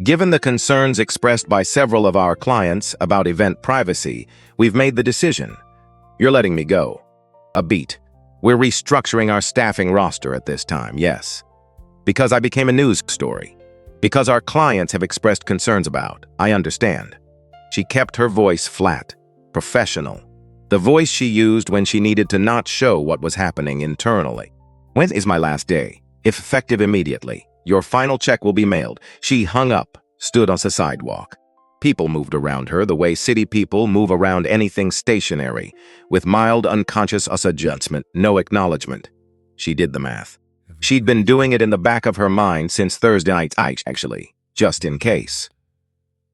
Given the concerns expressed by several of our clients about event privacy, we've made the decision. You're letting me go. A beat. We're restructuring our staffing roster at this time, yes. Because I became a news story. Because our clients have expressed concerns about. I understand. She kept her voice flat, professional. The voice she used when she needed to not show what was happening internally. When is my last day? If effective immediately. Your final check will be mailed. She hung up, stood on the sidewalk. People moved around her the way city people move around anything stationary, with mild unconscious adjustment, no acknowledgement. She did the math. She'd been doing it in the back of her mind since Thursday night, actually, just in case.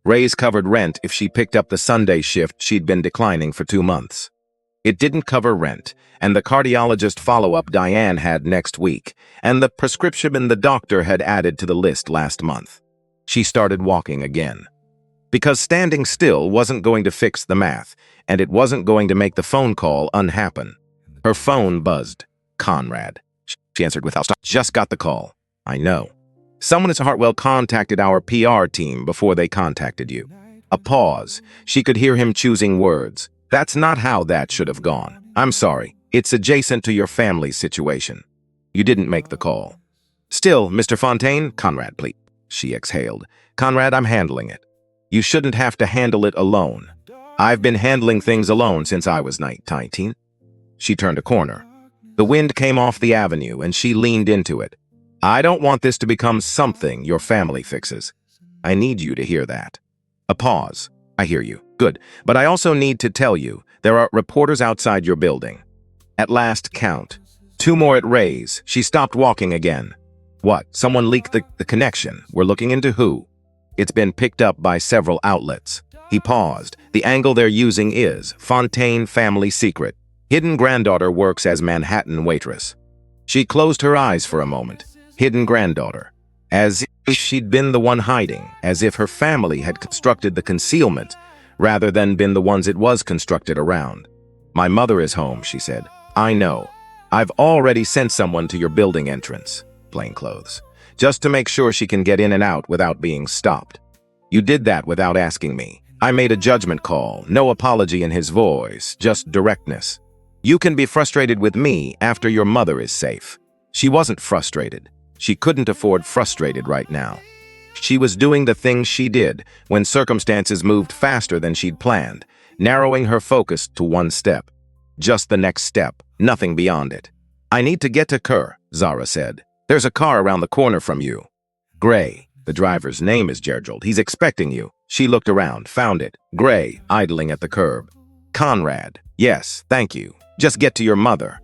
Raise covered rent if she picked up the Sunday shift she'd been declining for 2 months. It didn't cover rent, and the cardiologist follow-up Diane had next week, and the prescription the doctor had added to the list last month. She started walking again. Because standing still wasn't going to fix the math, and it wasn't going to make the phone call unhappen. Her phone buzzed. Conrad. She answered without stop. Just got the call. I know. Someone at Hartwell contacted our PR team before they contacted you. A pause. She could hear him choosing words. That's not how that should have gone. I'm sorry. It's adjacent to your family's situation. You didn't make the call. Still, Mr. Fontaine, Conrad, please. She exhaled. Conrad, I'm handling it. You shouldn't have to handle it alone. I've been handling things alone since I was 19. She turned a corner. The wind came off the avenue and she leaned into it. I don't want this to become something your family fixes. I need you to hear that. A pause. I hear you. Good. But I also need to tell you, there are reporters outside your building. At last count. 2 more at Ray's. She stopped walking again. What? Someone leaked the connection. We're looking into who? It's been picked up by several outlets. He paused. The angle they're using is Fontaine family secret. Hidden granddaughter works as Manhattan waitress. She closed her eyes for a moment. Hidden granddaughter. As if she'd been the one hiding, as if her family had constructed the concealment, rather than been the ones it was constructed around. My mother is home, she said. I know. I've already sent someone to your building entrance. Plainclothes. Just to make sure she can get in and out without being stopped. You did that without asking me. I made a judgment call, no apology in his voice, just directness. You can be frustrated with me after your mother is safe. She wasn't frustrated. She couldn't afford frustrated right now. She was doing the things she did when circumstances moved faster than she'd planned, narrowing her focus to one step. Just the next step, nothing beyond it. I need to get to Kerr, Zara said. There's a car around the corner from you. Gray. The driver's name is Gerald. He's expecting you. She looked around, found it. Gray, idling at the curb. Conrad. Yes, thank you. Just get to your mother.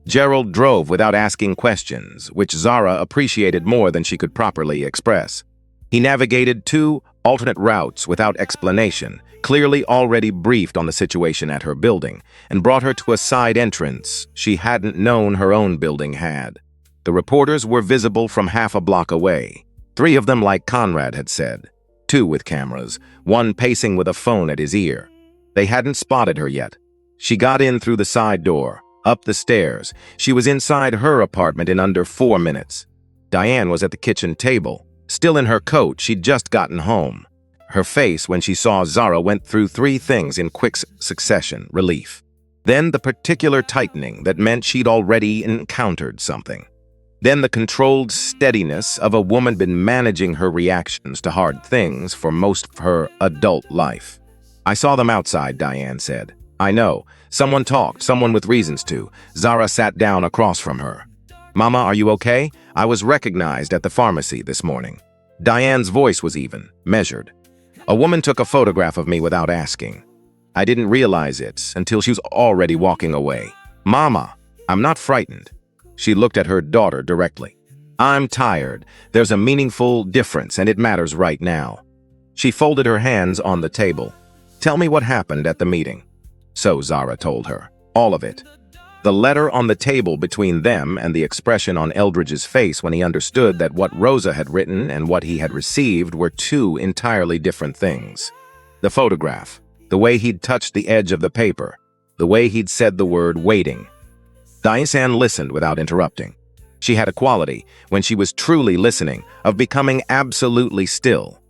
Gerald drove without asking questions, which Zara appreciated more than she could properly express. He navigated 2 alternate routes without explanation, clearly already briefed on the situation at her building, and brought her to a side entrance she hadn't known her own building had. The reporters were visible from half a block away. 3 of them, like Conrad had said. 2 with cameras, 1 pacing with a phone at his ear. They hadn't spotted her yet. She got in through the side door, up the stairs. She was inside her apartment in under 4 minutes. Diane was at the kitchen table. Still in her coat, she'd just gotten home. Her face, when she saw Zara, went through 3 things in quick succession: relief. Then the particular tightening that meant she'd already encountered something. Then the controlled steadiness of a woman been managing her reactions to hard things for most of her adult life. I saw them outside, Diane said. I know. Someone talked, someone with reasons to. Zara sat down across from her. Mama, are you okay? I was recognized at the pharmacy this morning. Diane's voice was even, measured. A woman took a photograph of me without asking. I didn't realize it until she was already walking away. Mama, I'm not frightened. She looked at her daughter directly. I'm tired. There's a meaningful difference, and it matters right now. She folded her hands on the table. Tell me what happened at the meeting. So Zara told her. All of it. The letter on the table between them and the expression on Eldridge's face when he understood that what Rosa had written and what he had received were 2 entirely different things. The photograph, the way he'd touched the edge of the paper, the way he'd said the word waiting. Diane listened without interrupting. She had a quality, when she was truly listening, of becoming absolutely still.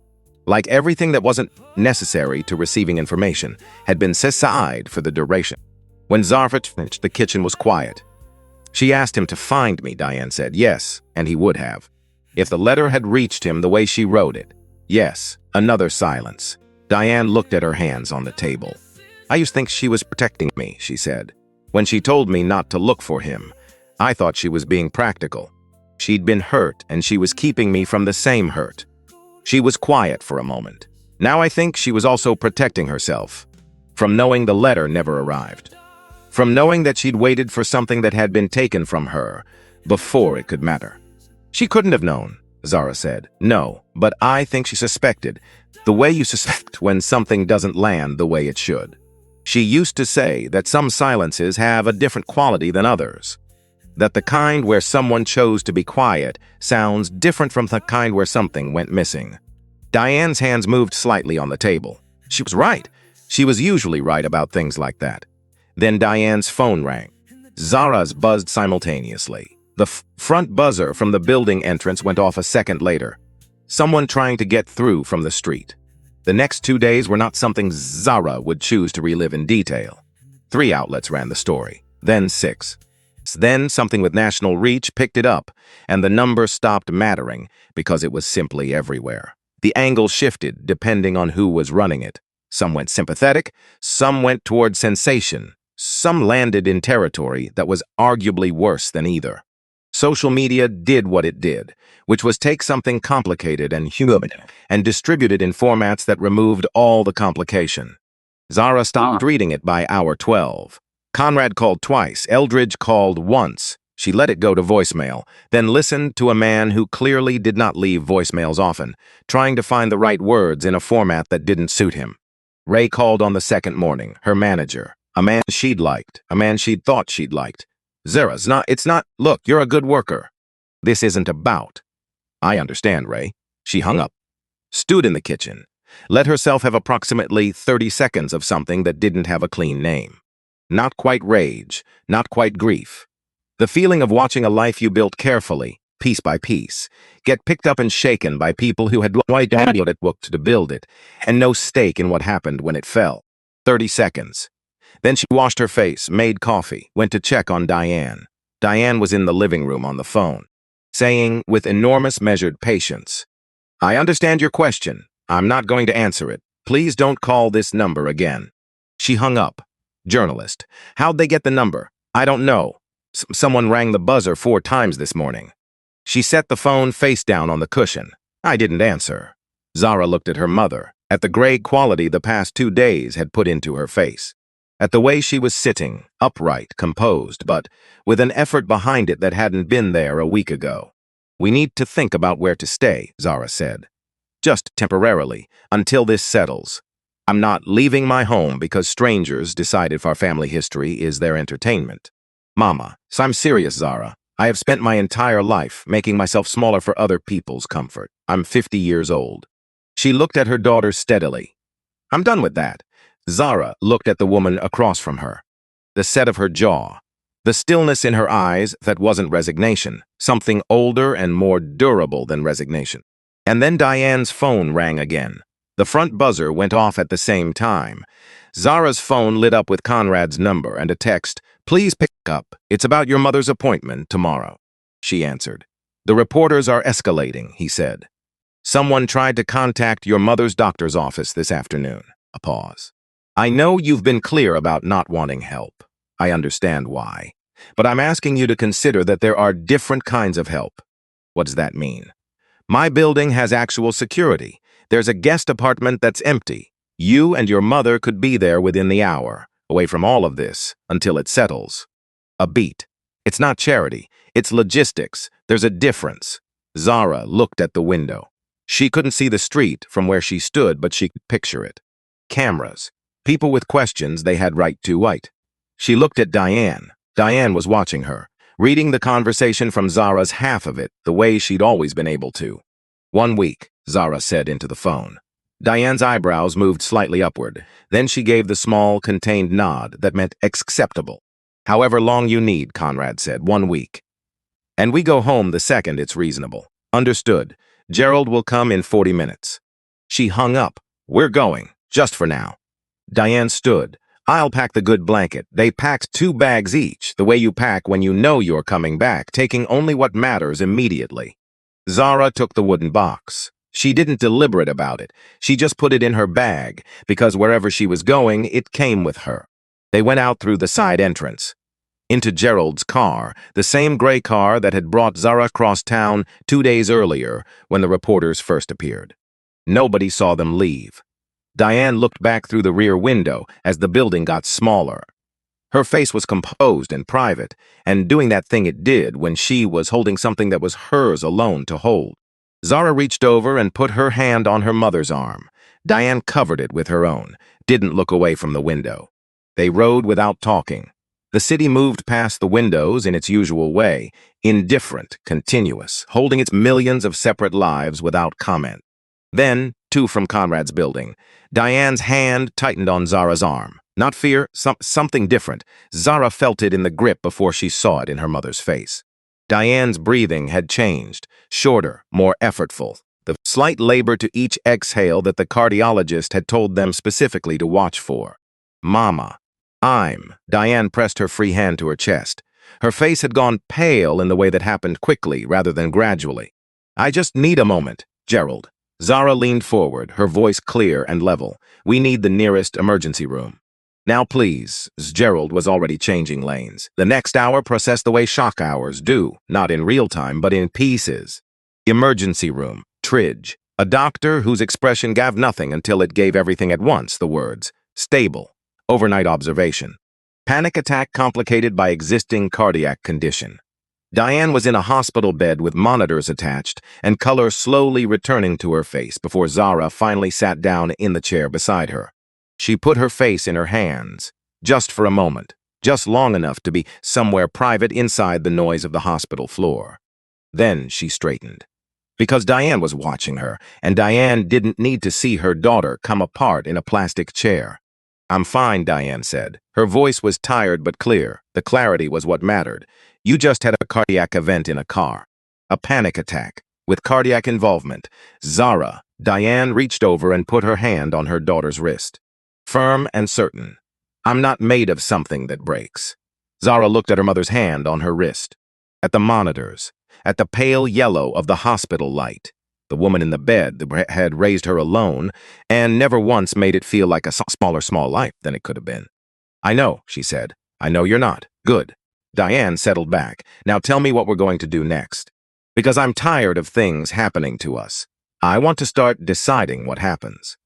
Like everything that wasn't necessary to receiving information had been set aside for the duration. When Zara finished, the kitchen was quiet. She asked him to find me, Diane said. Yes, and he would have. If the letter had reached him the way she wrote it. Yes, another silence. Diane looked at her hands on the table. I used to think she was protecting me, she said. When she told me not to look for him, I thought she was being practical. She'd been hurt, and she was keeping me from the same hurt. She was quiet for a moment. Now I think she was also protecting herself from knowing the letter never arrived. From knowing that she'd waited for something that had been taken from her before it could matter. She couldn't have known, Zara said. No, but I think she suspected, the way you suspect when something doesn't land the way it should. She used to say that some silences have a different quality than others. That the kind where someone chose to be quiet sounds different from the kind where something went missing. Diane's hands moved slightly on the table. She was right. She was usually right about things like that. Then Diane's phone rang. Zara's buzzed simultaneously. The front buzzer from the building entrance went off a second later. Someone trying to get through from the street. The next 2 days were not something Zara would choose to relive in detail. 3 outlets ran the story, then 6. Then something with national reach picked it up, and the number stopped mattering because it was simply everywhere. The angle shifted depending on who was running it. Some went sympathetic, some went toward sensation. Some landed in territory that was arguably worse than either. Social media did what it did, which was take something complicated and human and distribute it in formats that removed all the complication. Zara stopped reading it by hour 12. Conrad called twice. Eldridge called once. She let it go to voicemail, then listened to a man who clearly did not leave voicemails often, trying to find the right words in a format that didn't suit him. Ray called on the second morning, her manager. A man she'd liked, a man she'd thought she'd liked. It's not, look, you're a good worker. This isn't about. I understand, Ray. She hung up, stood in the kitchen, let herself have approximately 30 seconds of something that didn't have a clean name. Not quite rage, not quite grief. The feeling of watching a life you built carefully, piece by piece, get picked up and shaken by people who had no idea what it took to build it, and no stake in what happened when it fell. 30 seconds. Then she washed her face, made coffee, went to check on Diane. Diane was in the living room on the phone, saying with enormous measured patience, "I understand your question. I'm not going to answer it. Please don't call this number again." She hung up. Journalist. "How'd they get the number?" "I don't know. Someone rang the buzzer 4 times this morning." She set the phone face down on the cushion. "I didn't answer." Zara looked at her mother, at the gray quality the past 2 days had put into her face, at the way she was sitting, upright, composed, but with an effort behind it that hadn't been there a week ago. "We need to think about where to stay," Zara said. "Just temporarily, until this settles. I'm not leaving my home because strangers decide if our family history is their entertainment." "Mama, so I'm serious, Zara. I have spent my entire life making myself smaller for other people's comfort. I'm 50 years old." She looked at her daughter steadily. "I'm done with that." Zara looked at the woman across from her. The set of her jaw, the stillness in her eyes that wasn't resignation, something older and more durable than resignation. And then Diane's phone rang again. The front buzzer went off at the same time. Zara's phone lit up with Conrad's number and a text, "Please pick up. It's about your mother's appointment tomorrow." She answered. "The reporters are escalating," he said. "Someone tried to contact your mother's doctor's office this afternoon." A pause. "I know you've been clear about not wanting help. I understand why. But I'm asking you to consider that there are different kinds of help." "What does that mean?" "My building has actual security. There's a guest apartment that's empty. You and your mother could be there within the hour, away from all of this, until it settles." A beat. "It's not charity. It's logistics. There's a difference." Zara looked at the window. She couldn't see the street from where she stood, but she could picture it. Cameras. People with questions they had right to wait. She looked at Diane. Diane was watching her, reading the conversation from Zara's half of it, the way she'd always been able to. "1 week," Zara said into the phone. Diane's eyebrows moved slightly upward. Then she gave the small, contained nod that meant acceptable. "However long you need," Conrad said, 1 week. "And we go home the second it's reasonable." "Understood. Gerald will come in 40 minutes." She hung up. "We're going, just for now." Diane stood. "I'll pack the good blanket." They packed 2 bags each, the way you pack when you know you're coming back, taking only what matters immediately. Zara took the wooden box. She didn't deliberate about it. She just put it in her bag, because wherever she was going, it came with her. They went out through the side entrance. Into Gerald's car, the same gray car that had brought Zara across town 2 days earlier when the reporters first appeared. Nobody saw them leave. Diane looked back through the rear window as the building got smaller. Her face was composed and private, and doing that thing it did when she was holding something that was hers alone to hold. Zara reached over and put her hand on her mother's arm. Diane covered it with her own, didn't look away from the window. They rode without talking. The city moved past the windows in its usual way, indifferent, continuous, holding its millions of separate lives without comment. Then, 2 from Conrad's building. Diane's hand tightened on Zara's arm. Not fear, something different. Zara felt it in the grip before she saw it in her mother's face. Diane's breathing had changed, shorter, more effortful. The slight labor to each exhale that the cardiologist had told them specifically to watch for. "Mama. Diane pressed her free hand to her chest. Her face had gone pale in the way that happened quickly rather than gradually. "I just need a moment, Gerald." Zara leaned forward, her voice clear and level. "We need the nearest emergency room." "Now please." Gerald was already changing lanes. "The next hour process the way shock hours do, not in real time, but in pieces." Emergency room, Tridge. A doctor whose expression gave nothing until it gave everything at once, the words. Stable. Overnight observation. Panic attack complicated by existing cardiac condition. Diane was in a hospital bed with monitors attached and color slowly returning to her face before Zara finally sat down in the chair beside her. She put her face in her hands, just for a moment, just long enough to be somewhere private inside the noise of the hospital floor. Then she straightened. Because Diane was watching her, and Diane didn't need to see her daughter come apart in a plastic chair. "I'm fine," Diane said. Her voice was tired but clear. The clarity was what mattered. "You just had a cardiac event in a car." A panic attack. With cardiac involvement, Diane reached over and put her hand on her daughter's wrist. Firm and certain. I'm not made of something that breaks. Zara looked at her mother's hand on her wrist, at the monitors, at the pale yellow of the hospital light. The woman in the bed had raised her alone and never once made it feel like a small life than it could have been. I know, she said. I know you're not. Good. Diane settled back. Now tell me what we're going to do next. Because I'm tired of things happening to us. I want to start deciding what happens.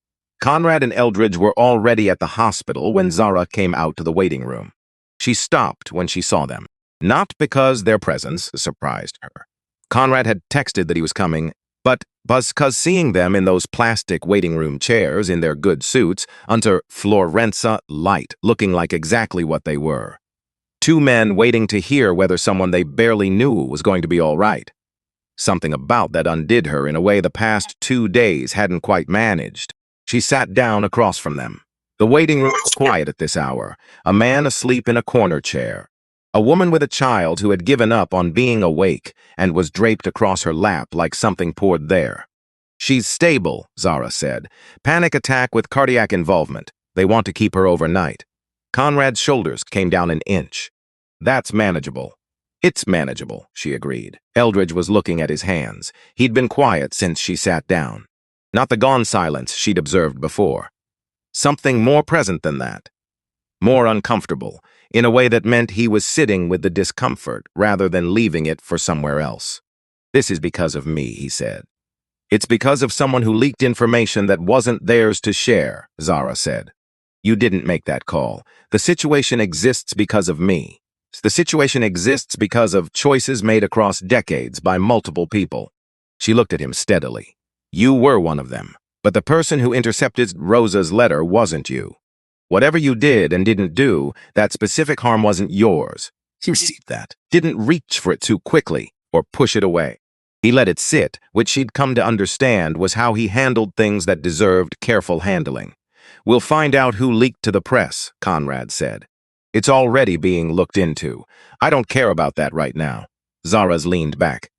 Conrad and Eldridge were already at the hospital when Zara came out to the waiting room. She stopped when she saw them, not because their presence surprised her. Conrad had texted that he was coming, but because seeing them in those plastic waiting room chairs in their good suits under Florenza light, looking like exactly what they were. Two men waiting to hear whether someone they barely knew was going to be all right. Something about that undid her in a way the past 2 days hadn't quite managed. She sat down across from them. The waiting room was quiet at this hour, a man asleep in a corner chair. A woman with a child who had given up on being awake and was draped across her lap like something poured there. She's stable, Zara said. Panic attack with cardiac involvement. They want to keep her overnight. Conrad's shoulders came down an inch. That's manageable. It's manageable, she agreed. Eldridge was looking at his hands. He'd been quiet since she sat down. Not the gone silence she'd observed before. Something more present than that. More uncomfortable, in a way that meant he was sitting with the discomfort rather than leaving it for somewhere else. This is because of me, he said. It's because of someone who leaked information that wasn't theirs to share, Zara said. You didn't make that call. The situation exists because of me. The situation exists because of choices made across decades by multiple people. She looked at him steadily. You were one of them, but the person who intercepted Rosa's letter wasn't you. Whatever you did and didn't do, that specific harm wasn't yours. She received that, didn't reach for it too quickly or push it away. He let it sit, which she'd come to understand was how he handled things that deserved careful handling. We'll find out who leaked to the press, Conrad said. It's already being looked into. I don't care about that right now. Zara's leaned back.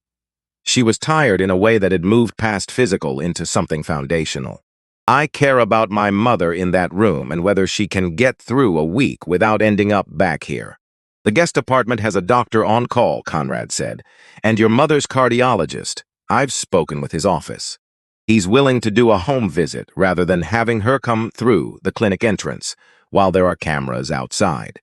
She was tired in a way that had moved past physical into something foundational. I care about my mother in that room and whether she can get through a week without ending up back here. The guest apartment has a doctor on call, Conrad said, and your mother's cardiologist. I've spoken with his office. He's willing to do a home visit rather than having her come through the clinic entrance while there are cameras outside.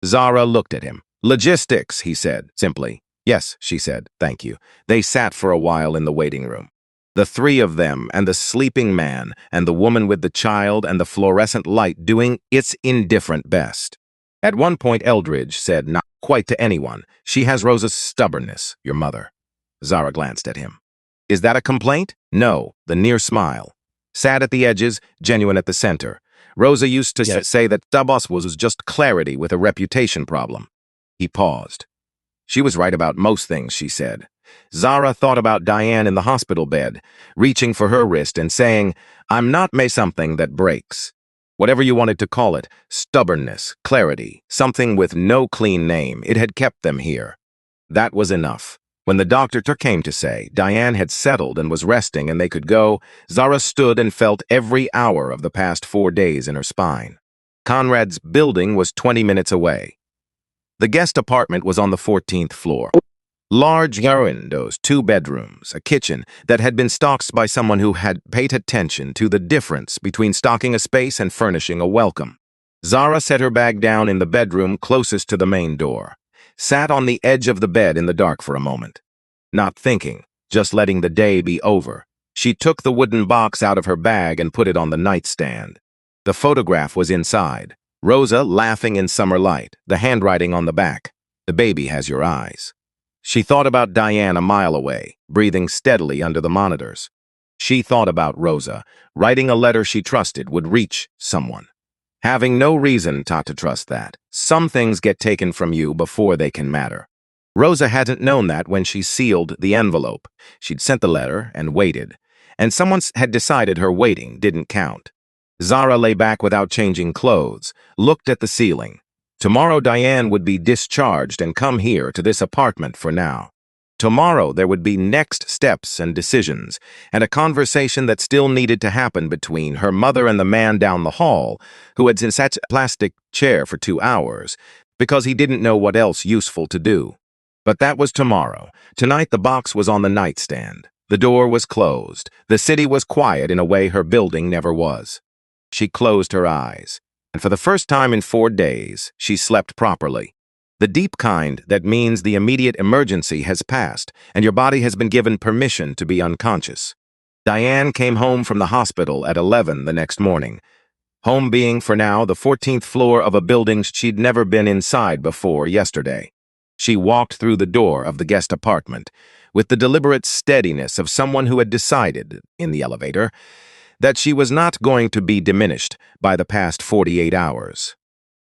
Zara looked at him. Logistics, he said, simply. Yes, she said, thank you. They sat for a while in the waiting room. The three of them and the sleeping man and the woman with the child and the fluorescent light doing its indifferent best. At one point, Eldridge said, not quite to anyone, she has Rosa's stubbornness, your mother. Zara glanced at him. Is that a complaint? No, the near smile. Sad at the edges, genuine at the center. Rosa used to say that Tabos was just clarity with a reputation problem. He paused. She was right about most things, she said. Zara thought about Diane in the hospital bed, reaching for her wrist and saying, I'm not made something that breaks. Whatever you wanted to call it, stubbornness, clarity, something with no clean name, it had kept them here. That was enough. When the doctor came to say Diane had settled and was resting and they could go, Zara stood and felt every hour of the past 4 days in her spine. Conrad's building was 20 minutes away. The guest apartment was on the 14th floor. Large windows, 2 bedrooms, a kitchen that had been stocked by someone who had paid attention to the difference between stocking a space and furnishing a welcome. Zara set her bag down in the bedroom closest to the main door, sat on the edge of the bed in the dark for a moment. Not thinking, just letting the day be over. She took the wooden box out of her bag and put it on the nightstand. The photograph was inside. Rosa laughing in summer light, the handwriting on the back. The baby has your eyes. She thought about Diane a mile away, breathing steadily under the monitors. She thought about Rosa. Writing a letter she trusted would reach someone. Having no reason not to trust that. Some things get taken from you before they can matter. Rosa hadn't known that when she sealed the envelope. She'd sent the letter and waited. And someone had decided her waiting didn't count. Zara lay back without changing clothes, looked at the ceiling. Tomorrow Diane would be discharged and come here to this apartment for now. Tomorrow there would be next steps and decisions, and a conversation that still needed to happen between her mother and the man down the hall, who had sat in a plastic chair for 2 hours, because he didn't know what else useful to do. But that was tomorrow. Tonight the box was on the nightstand. The door was closed. The city was quiet in a way her building never was. She closed her eyes, and for the first time in 4 days, she slept properly. The deep kind that means the immediate emergency has passed, and your body has been given permission to be unconscious. Diane came home from the hospital at 11 the next morning, home being, for now, the 14th floor of a building she'd never been inside before yesterday. She walked through the door of the guest apartment with the deliberate steadiness of someone who had decided, in the elevator, that she was not going to be diminished by the past 48 hours.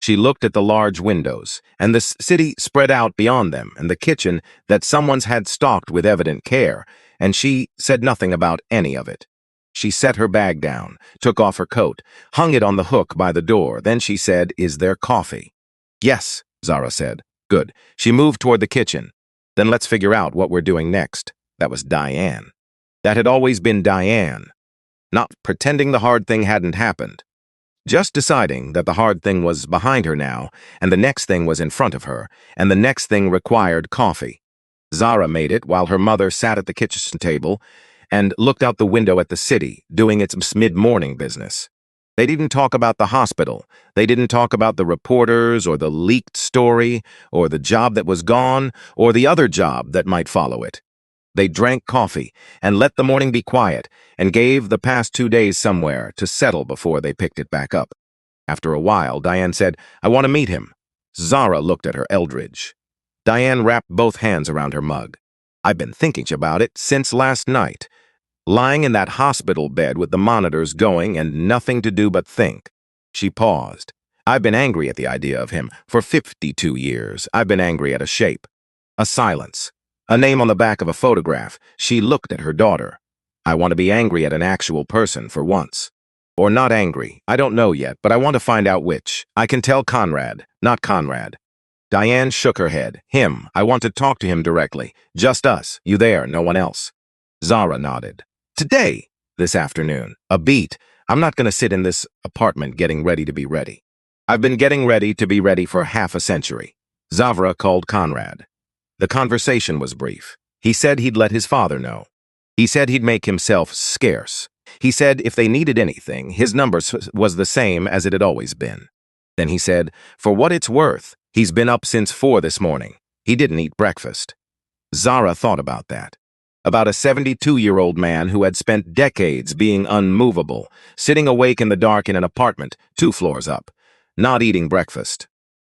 She looked at the large windows, and the city spread out beyond them, and the kitchen that someone's had stocked with evident care, and she said nothing about any of it. She set her bag down, took off her coat, hung it on the hook by the door. Then she said, "Is there coffee?" "Yes," Zara said. "Good." She moved toward the kitchen. "Then let's figure out what we're doing next." That was Diane. That had always been Diane. Not pretending the hard thing hadn't happened. Just deciding that the hard thing was behind her now, and the next thing was in front of her, and the next thing required coffee. Zara made it while her mother sat at the kitchen table and looked out the window at the city, doing its mid-morning business. They didn't talk about the hospital. They didn't talk about the reporters or the leaked story or the job that was gone or the other job that might follow it. They drank coffee and let the morning be quiet and gave the past 2 days somewhere to settle before they picked it back up. After a while, Diane said, "I want to meet him." Zara looked at her Eldridge. Diane wrapped both hands around her mug. "I've been thinking about it since last night. Lying in that hospital bed with the monitors going and nothing to do but think." She paused. "I've been angry at the idea of him for 52 years. I've been angry at a shape." A silence. A name on the back of a photograph. She looked at her daughter. "I want to be angry at an actual person for once. Or not angry. I don't know yet, but I want to find out which. I can tell Conrad, not Conrad." Diane shook her head. "Him. I want to talk to him directly. Just us. You there, no one else." Zara nodded. "Today. This afternoon. A beat. I'm not going to sit in this apartment getting ready to be ready. I've been getting ready to be ready for half a century." Zara called Conrad. The conversation was brief. He said he'd let his father know. He said he'd make himself scarce. He said if they needed anything, his number was the same as it had always been. Then he said, "For what it's worth, he's been up since 4 this morning. He didn't eat breakfast." Zara thought about that. About a 72-year-old man who had spent decades being unmovable, sitting awake in the dark in an apartment 2 floors up, not eating breakfast.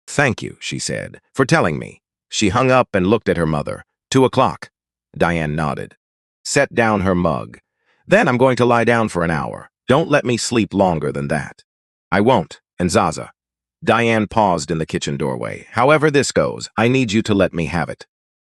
"Thank you," she said, "for telling me." She hung up and looked at her mother. 2 o'clock. Diane nodded. Set down her mug. "Then I'm going to lie down for an hour. Don't let me sleep longer than that." "I won't." And Zaza. Diane paused in the kitchen doorway. "However this goes, I need you to let me have it.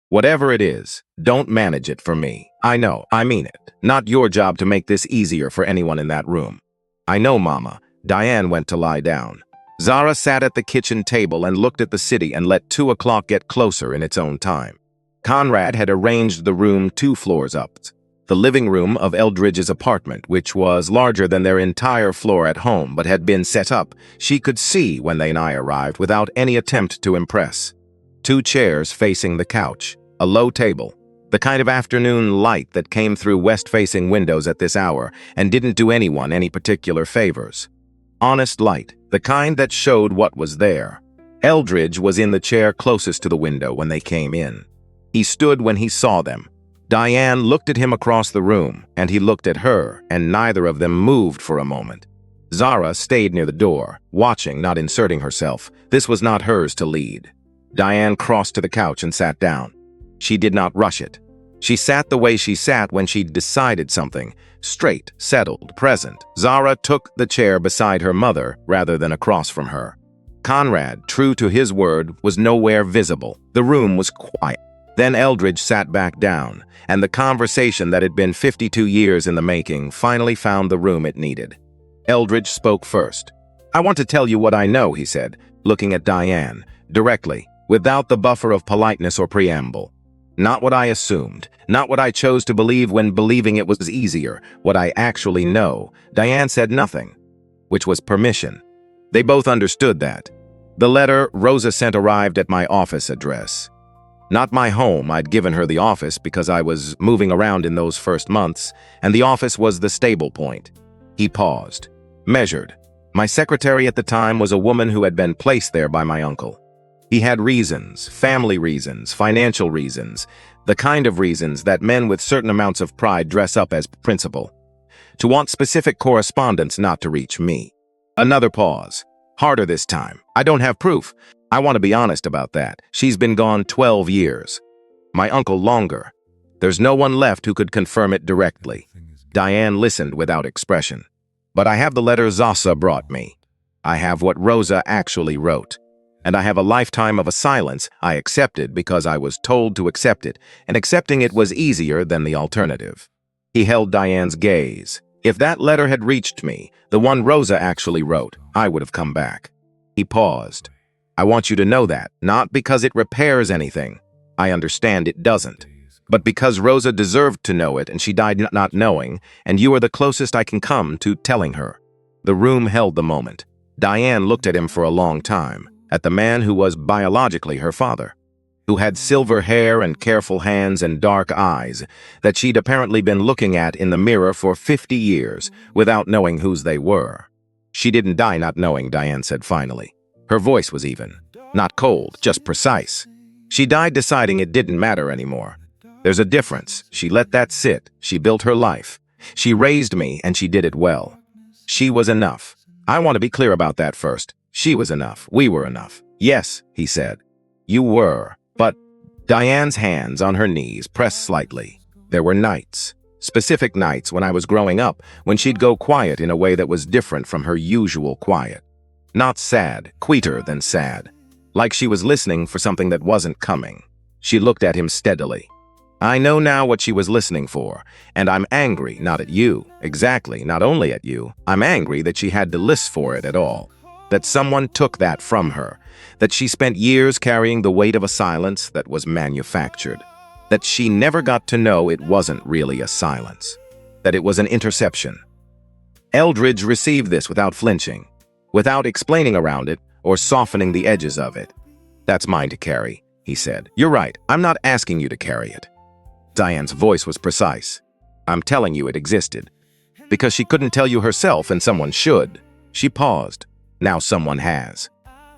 Whatever it is, don't manage it for me. I know, I mean it. Not your job to make this easier for anyone in that room." "I know, Mama." Diane went to lie down. Zara sat at the kitchen table and looked at the city and let 2 o'clock get closer in its own time. Conrad had arranged the room 2 floors up. The living room of Eldridge's apartment, which was larger than their entire floor at home but had been set up, she could see when they and I arrived without any attempt to impress. 2 chairs facing the couch, a low table, the kind of afternoon light that came through west-facing windows at this hour and didn't do anyone any particular favors. Honest light, the kind that showed what was there. Eldridge was in the chair closest to the window when they came in. He stood when he saw them. Diane looked at him across the room, and he looked at her, and neither of them moved for a moment. Zara stayed near the door, watching, not inserting herself. This was not hers to lead. Diane crossed to the couch and sat down. She did not rush it. She sat the way she sat when she'd decided something, straight, settled, present. Zara took the chair beside her mother rather than across from her. Conrad, true to his word, was nowhere visible. The room was quiet. Then Eldridge sat back down, and the conversation that had been 52 years in the making finally found the room it needed. Eldridge spoke first. "I want to tell you what I know," he said, looking at Diane, directly, without the buffer of politeness or preamble. Not what I assumed, not what I chose to believe when believing it was easier, what I actually know. Diane said nothing, which was permission. They both understood that. The letter Rosa sent arrived at my office address. Not my home. I'd given her the office because I was moving around in those first months, and the office was the stable point. He paused, measured. My secretary at the time was a woman who had been placed there by my uncle. He had reasons, family reasons, financial reasons, the kind of reasons that men with certain amounts of pride dress up as principal. To want specific correspondence not to reach me. Another pause. Harder this time. I don't have proof. I want to be honest about that. She's been gone 12 years. My uncle longer. There's no one left who could confirm it directly. Diane listened without expression. But I have the letter Zasa brought me. I have what Rosa actually wrote. And I have a lifetime of a silence I accepted because I was told to accept it, and accepting it was easier than the alternative. He held Diane's gaze. If that letter had reached me, the one Rosa actually wrote, I would have come back. He paused. I want you to know that, not because it repairs anything. I understand it doesn't. But because Rosa deserved to know it and she died not knowing, and you are the closest I can come to telling her. The room held the moment. Diane looked at him for a long time. At the man who was biologically her father, who had silver hair and careful hands and dark eyes that she'd apparently been looking at in the mirror for 50 years without knowing whose they were. She didn't die not knowing, Diane said finally. Her voice was even, not cold, just precise. She died deciding it didn't matter anymore. There's a difference. She let that sit. She built her life. She raised me, and she did it well. She was enough. I want to be clear about that first. She was enough. We were enough. Yes, he said. You were. But Diane's hands on her knees pressed slightly. There were nights, specific nights when I was growing up, when she'd go quiet in a way that was different from her usual quiet. Not sad, quieter than sad. Like she was listening for something that wasn't coming. She looked at him steadily. I know now what she was listening for, and I'm angry, not at you. Exactly, not only at you. I'm angry that she had to list for it at all. That someone took that from her, that she spent years carrying the weight of a silence that was manufactured, that she never got to know it wasn't really a silence, that it was an interception. Eldridge received this without flinching, without explaining around it or softening the edges of it. That's mine to carry, he said. You're right, I'm not asking you to carry it. Diane's voice was precise. I'm telling you it existed. Because she couldn't tell you herself and someone should. She paused. Now someone has.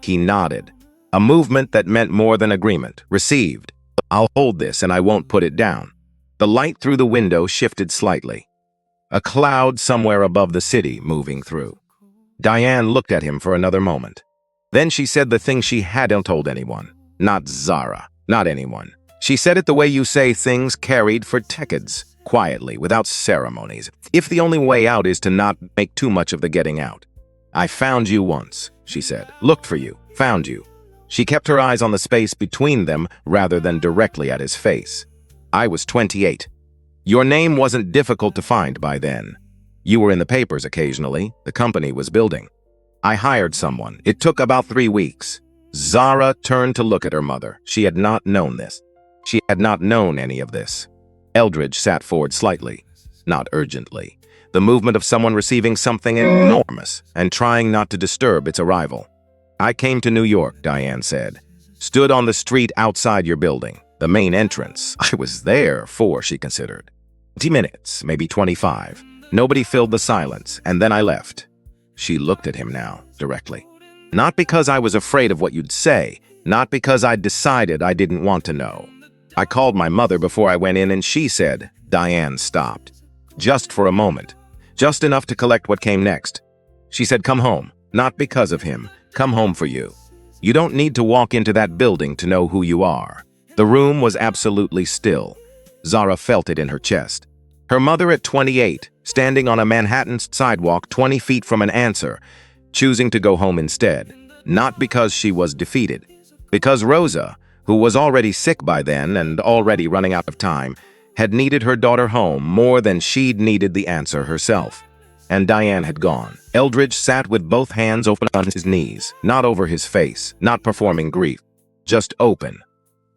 He nodded. A movement that meant more than agreement. Received. I'll hold this and I won't put it down. The light through the window shifted slightly. A cloud somewhere above the city moving through. Diane looked at him for another moment. Then she said the thing she hadn't told anyone. Not Zara. Not anyone. She said it the way you say things carried for decades. Quietly, without ceremonies. If the only way out is to not make too much of the getting out. I found you once, she said. Looked for you. Found you. She kept her eyes on the space between them rather than directly at his face. I was 28. Your name wasn't difficult to find by then. You were in the papers occasionally. The company was building. I hired someone. It took about 3 weeks. Zara turned to look at her mother. She had not known this. She had not known any of this. Eldridge sat forward slightly, not urgently. The movement of someone receiving something enormous and trying not to disturb its arrival. I came to New York, Diane said. Stood on the street outside your building, the main entrance. I was there for, she considered. 20 minutes, maybe 25. Nobody filled the silence, and then I left. She looked at him now, directly. Not because I was afraid of what you'd say, not because I'd decided I didn't want to know. I called my mother before I went in and she said, Diane stopped. Just for a moment. Just enough to collect what came next. She said, come home. Not because of him. Come home for you. You don't need to walk into that building to know who you are. The room was absolutely still. Zara felt it in her chest. Her mother at 28, standing on a Manhattan sidewalk 20 feet from an answer, choosing to go home instead. Not because she was defeated. Because Rosa, who was already sick by then and already running out of time, had needed her daughter home more than she'd needed the answer herself. And Diane had gone. Eldridge sat with both hands open on his knees, not over his face, not performing grief, just open.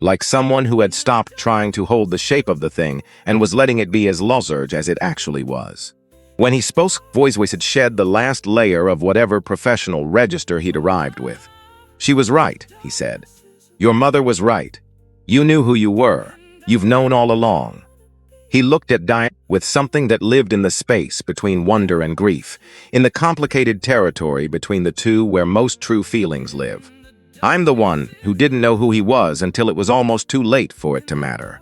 like someone who had stopped trying to hold the shape of the thing and was letting it be as large as it actually was. When he spoke, voice had shed the last layer of whatever professional register he'd arrived with. "She was right," he said. "Your mother was right. You knew who you were. You've known all along." He looked at Diane with something that lived in the space between wonder and grief, in the complicated territory between the two where most true feelings live. "I'm the one who didn't know who he was until it was almost too late for it to matter."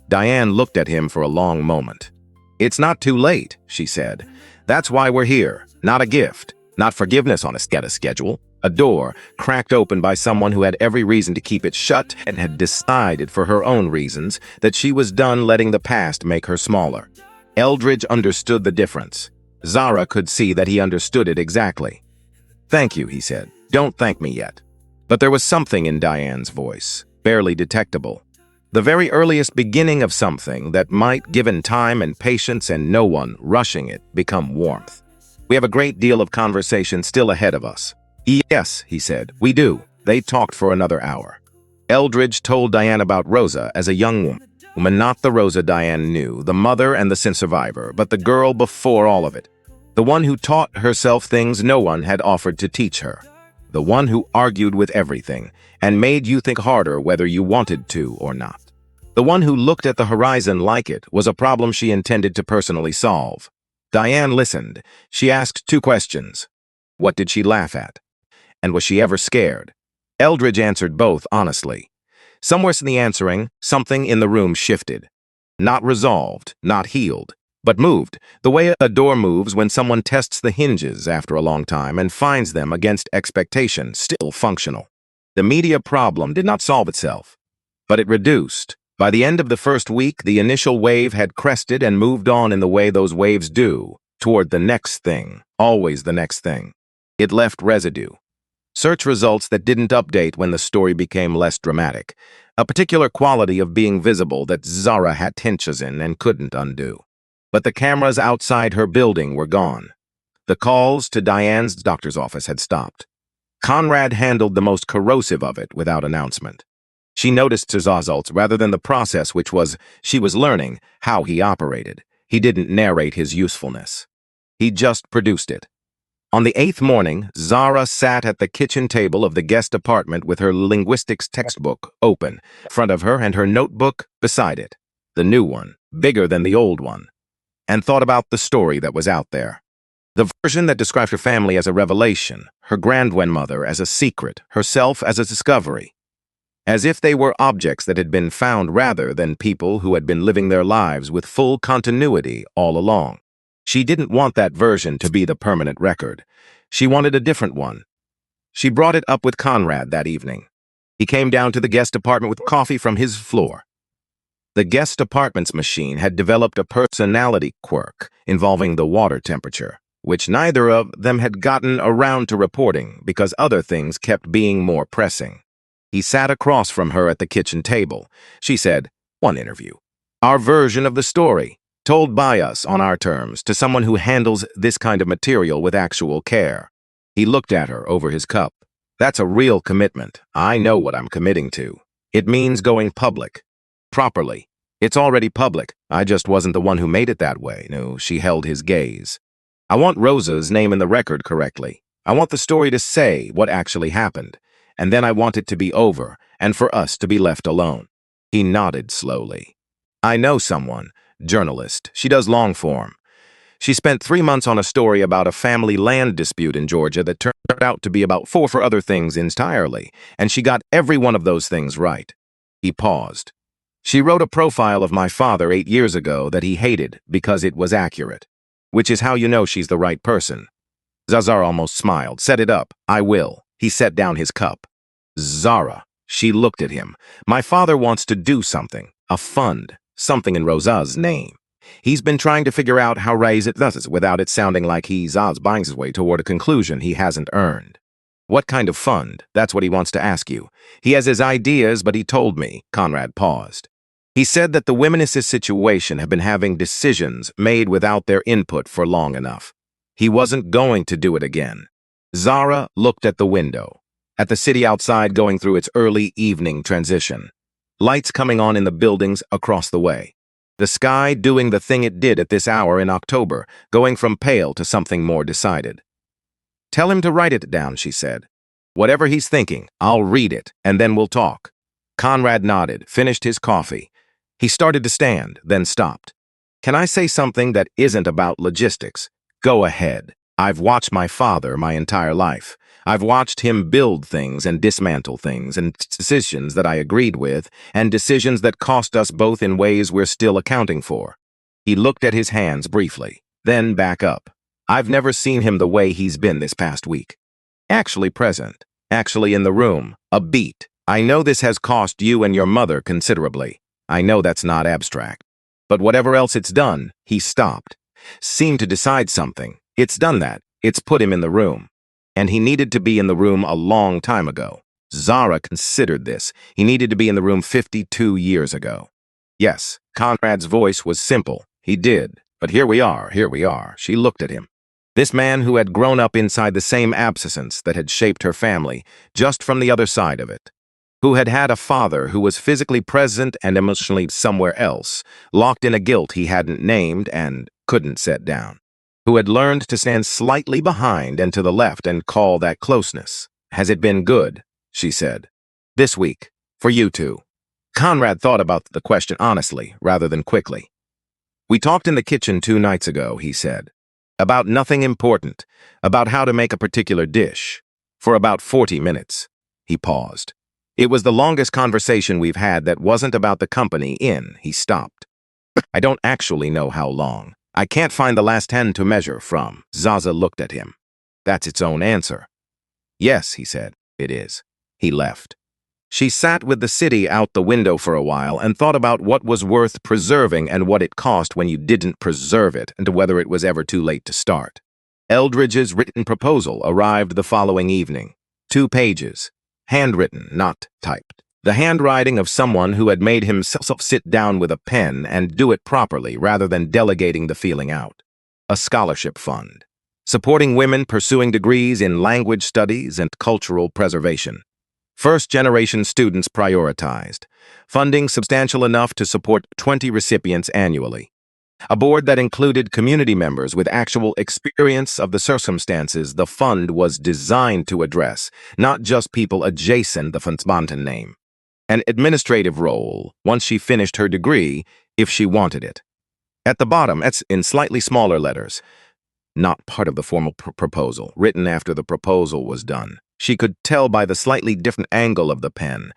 Diane looked at him for a long moment. "It's not too late," she said. "That's why we're here. Not a gift, not forgiveness on a schedule. A door cracked open by someone who had every reason to keep it shut and had decided for her own reasons that she was done letting the past make her smaller." Eldridge understood the difference. Zara could see that he understood it exactly. "Thank you," he said. "Don't thank me yet." But there was something in Diane's voice, barely detectable. The very earliest beginning of something that might, given time and patience and no one rushing it, become warmth. "We have a great deal of conversation still ahead of us." "Yes," he said, "we do." They talked for another hour. Eldridge told Diane about Rosa as a young woman, not the Rosa Diane knew, the mother and the sin survivor, but the girl before all of it. The one who taught herself things no one had offered to teach her. The one who argued with everything and made you think harder whether you wanted to or not. The one who looked at the horizon like it was a problem she intended to personally solve. Diane listened. She asked 2 questions. What did she laugh at? And was she ever scared? Eldridge answered both honestly. Somewhere in the answering, something in the room shifted. Not resolved, not healed, but moved, the way a door moves when someone tests the hinges after a long time and finds them against expectation still functional. The media problem did not solve itself, but it reduced. By the end of the first week, the initial wave had crested and moved on in the way those waves do, toward the next thing, always the next thing. It left residue. Search results that didn't update when the story became less dramatic, a particular quality of being visible that Zara had tinges in and couldn't undo. But the cameras outside her building were gone. The calls to Diane's doctor's office had stopped. Conrad handled the most corrosive of it without announcement. She noticed his results rather than the process, which was she was learning how he operated. He didn't narrate his usefulness. He just produced it. On the 8th morning, Zara sat at the kitchen table of the guest apartment with her linguistics textbook open in front of her and her notebook beside it, the new one, bigger than the old one, and thought about the story that was out there. The version that described her family as a revelation, her grandmother as a secret, herself as a discovery, as if they were objects that had been found rather than people who had been living their lives with full continuity all along. She didn't want that version to be the permanent record. She wanted a different one. She brought it up with Conrad that evening. He came down to the guest apartment with coffee from his floor. The guest apartment's machine had developed a personality quirk involving the water temperature, which neither of them had gotten around to reporting because other things kept being more pressing. He sat across from her at the kitchen table. She said, "One interview. Our version of the story. Told by us on our terms to someone who handles this kind of material with actual care." He looked at her over his cup. "That's a real commitment. I know what I'm committing to. It means going public. Properly. It's already public. I just wasn't the one who made it that way." No, she held his gaze. "I want Rosa's name in the record correctly. I want the story to say what actually happened. And then I want it to be over and for us to be left alone." He nodded slowly. "I know someone. Journalist. She does long form. She spent 3 months on a story about a family land dispute in Georgia that turned out to be about 4 other things entirely, and she got every one of those things right." He paused. "She wrote a profile of my father 8 years ago that he hated because it was accurate, which is how you know she's the right person." Zara almost smiled. "Set it up. I will." He set down his cup. "Zara." She looked at him. "My father wants to do something, a fund. Something in Rosa's name. He's been trying to figure out how raise it does it without it sounding like he's buying his way toward a conclusion he hasn't earned." "What kind of fund? That's what he wants to ask you." "He has his ideas, but he told me." Conrad paused. "He said that the women in this situation have been having decisions made without their input for long enough. He wasn't going to do it again." Zara looked at the window, at the city outside going through its early evening transition. lights coming on in the buildings across the way. The sky doing the thing it did at this hour in October, going from pale to something more decided. "Tell him to write it down," she said. "Whatever he's thinking, I'll read it, and then we'll talk." Conrad nodded, finished his coffee. He started to stand, then stopped. "Can I say something that isn't about logistics?" "Go ahead. I've watched my father my entire life. I've watched him build things and dismantle things, and decisions that I agreed with, and decisions that cost us both in ways we're still accounting for." He looked at his hands briefly, then back up. "I've never seen him the way he's been this past week. Actually present, actually in the room, a beat. I know this has cost you and your mother considerably. I know that's not abstract. But whatever else it's done," he stopped, seemed to decide something. "It's done that. It's put him in the room. And he needed to be in the room a long time ago. Zara considered this. He needed to be in the room 52 years ago." Yes, Conrad's voice was simple. He did. But here we are, here we are. She looked at him. This man who had grown up inside the same absence that had shaped her family, just from the other side of it. Who had had a father who was physically present and emotionally somewhere else, locked in a guilt he hadn't named and couldn't set down. Who had learned to stand slightly behind and to the left and call that closeness. "Has it been good?" she said. "This week, for you two." Conrad thought about the question honestly, rather than quickly. "We talked in the kitchen 2 nights ago," he said. "About nothing important, about how to make a particular dish. For about 40 minutes. He paused. "It was the longest conversation we've had that wasn't about the company he stopped. "I don't actually know how long. I can't find the last 10 to measure from." Zaza looked at him. "That's its own answer." "Yes," he said, "it is." He left. She sat with the city out the window for a while and thought about what was worth preserving and what it cost when you didn't preserve it, and whether it was ever too late to start. Eldridge's written proposal arrived the following evening. 2 pages. Handwritten, not typed. The handwriting of someone who had made himself sit down with a pen and do it properly rather than delegating the feeling out. A scholarship fund. Supporting women pursuing degrees in language studies and cultural preservation. First-generation students prioritized. Funding substantial enough to support 20 recipients annually. A board that included community members with actual experience of the circumstances the fund was designed to address, not just people adjacent the Fontsbanten name. An administrative role, once she finished her degree, if she wanted it. At the bottom, that's in slightly smaller letters. Not part of the formal proposal, written after the proposal was done. She could tell by the slightly different angle of the pen.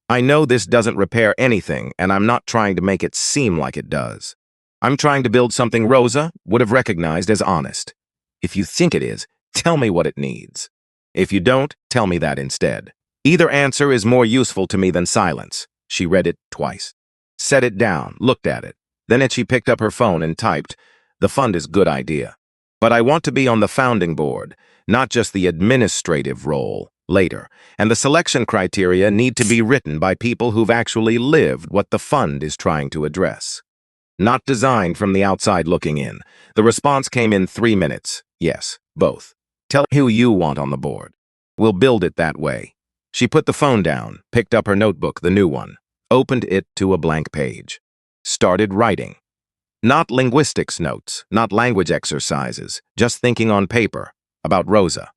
"I know this doesn't repair anything, and I'm not trying to make it seem like it does. I'm trying to build something Rosa would have recognized as honest. If you think it is, tell me what it needs. If you don't, tell me that instead. Either answer is more useful to me than silence." She read it twice. Set it down, looked at it. Then she picked up her phone and typed, "The fund is a good idea. But I want to be on the founding board, not just the administrative role, later. And the selection criteria need to be written by people who've actually lived what the fund is trying to address. Not designed from the outside looking in." The response came in 3 minutes. "Yes, both. Tell who you want on the board. We'll build it that way." She put the phone down, picked up her notebook, the new one, opened it to a blank page. Started writing. Not linguistics notes, not language exercises, just thinking on paper, about Rosa.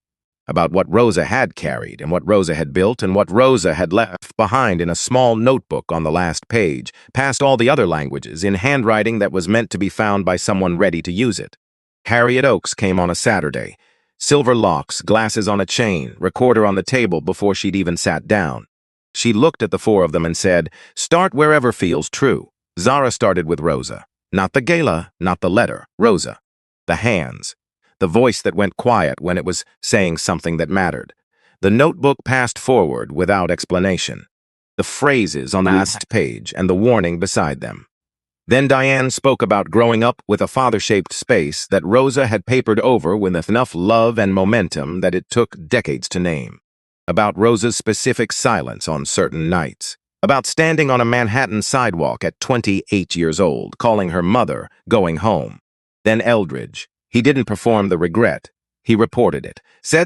About what Rosa had carried and what Rosa had built and what Rosa had left behind in a small notebook on the last page, past all the other languages, in handwriting that was meant to be found by someone ready to use it. Harriet Oakes came on a Saturday. Silver locks, glasses on a chain, recorder on the table before she'd even sat down. She looked at the 4 of them and said, "Start wherever feels true." Zara started with Rosa. Not the gala, not the letter, Rosa. The hands. The voice that went quiet when it was saying something that mattered. The notebook passed forward without explanation. The phrases on the last page and the warning beside them. Then Diane spoke about growing up with a father-shaped space that Rosa had papered over with enough love and momentum that it took decades to name. About Rosa's specific silence on certain nights. About standing on a Manhattan sidewalk at 28 years old, calling her mother, going home. Then Eldridge. He didn't perform the regret. He reported it.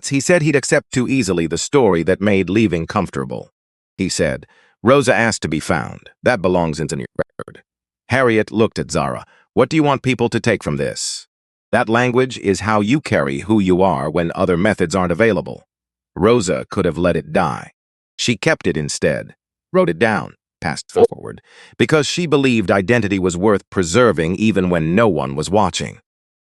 He said he'd accept too easily the story that made leaving comfortable. He said, Rosa asked to be found. That belongs in your record. Harriet looked at Zara. What do you want people to take from this? That language is how you carry who you are when other methods aren't available. Rosa could have let it die. She kept it instead, wrote it down, passed forward, because she believed identity was worth preserving even when no one was watching.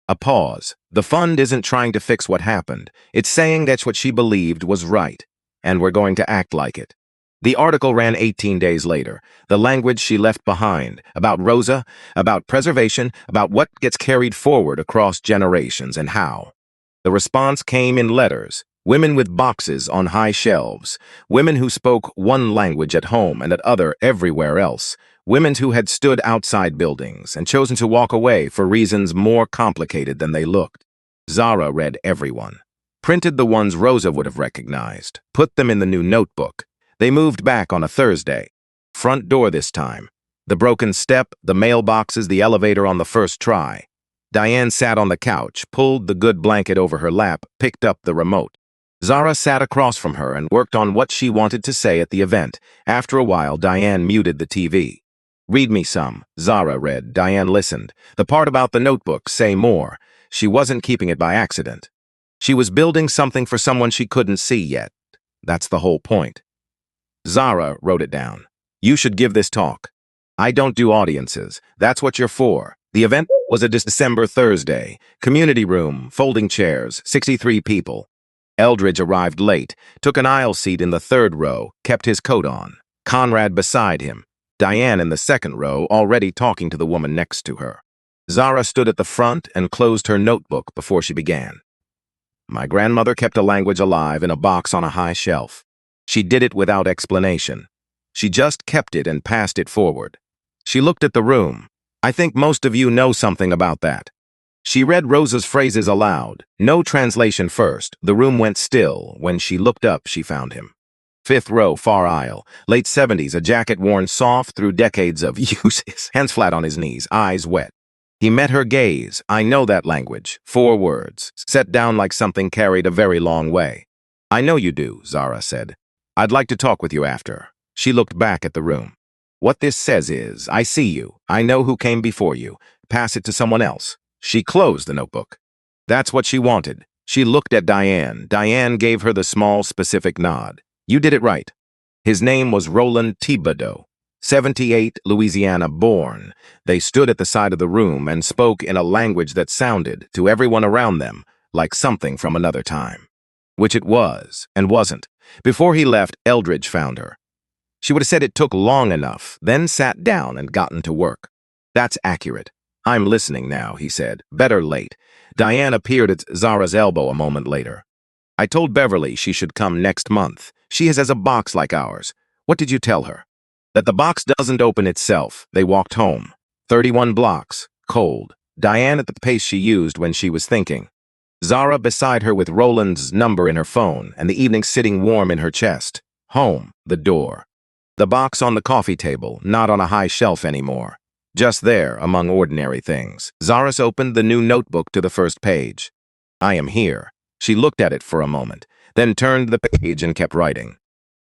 A pause. The fund isn't trying to fix what happened. It's saying that's what she believed was right, and we're going to act like it. The article ran 18 days later. The language she left behind, about Rosa, about preservation, about what gets carried forward across generations and how. The response came in letters. Women with boxes on high shelves. Women who spoke one language at home and at other everywhere else. Women who had stood outside buildings and chosen to walk away for reasons more complicated than they looked. Zara read everyone. Printed the ones Rosa would have recognized. Put them in the new notebook. They moved back on a Thursday. Front door this time. The broken step, the mailboxes, the elevator on the first try. Diane sat on the couch, pulled the good blanket over her lap, picked up the remote. Zara sat across from her and worked on what she wanted to say at the event. After a while, Diane muted the TV. Read me some, Zara read. Diane listened. The part about the notebook, say more. She wasn't keeping it by accident. She was building something for someone she couldn't see yet. That's the whole point. Zara wrote it down. You should give this talk. I don't do audiences. That's what you're for. The event was a December Thursday. Community room, folding chairs, 63 people. Eldridge arrived late, took an aisle seat in the third row, kept his coat on. Conrad beside him. Diane in the second row, already talking to the woman next to her. Zara stood at the front and closed her notebook before she began. My grandmother kept a language alive in a box on a high shelf. She did it without explanation. She just kept it and passed it forward. She looked at the room. I think most of you know something about that. She read Rosa's phrases aloud. No translation first. The room went still. When she looked up, she found him. Fifth row, far aisle. Late 70s, a jacket worn soft through decades of use. Hands flat on his knees, eyes wet. He met her gaze. I know that language. 4 words, set down like something carried a very long way. I know you do, Zara said. I'd like to talk with you after. She looked back at the room. What this says is, I see you. I know who came before you. Pass it to someone else. She closed the notebook. That's what she wanted. She looked at Diane. Diane gave her the small, specific nod. You did it right. His name was Roland Thibodeau. 78, Louisiana born. They stood at the side of the room and spoke in a language that sounded, to everyone around them, like something from another time. Which it was, and wasn't. Before he left, Eldridge found her. She would have said it took long enough, then sat down and gotten to work. That's accurate. I'm listening now, he said. Better late. Diane appeared at Zara's elbow a moment later. I told Beverly she should come next month. She has a box like ours. What did you tell her? That the box doesn't open itself. They walked home. 31 blocks. Cold. Diane at the pace she used when she was thinking. Zara beside her with Roland's number in her phone and the evening sitting warm in her chest. Home. The door. The box on the coffee table, not on a high shelf anymore. Just there, among ordinary things. Zara opened the new notebook to the first page. I am here. She looked at it for a moment, then turned the page and kept writing.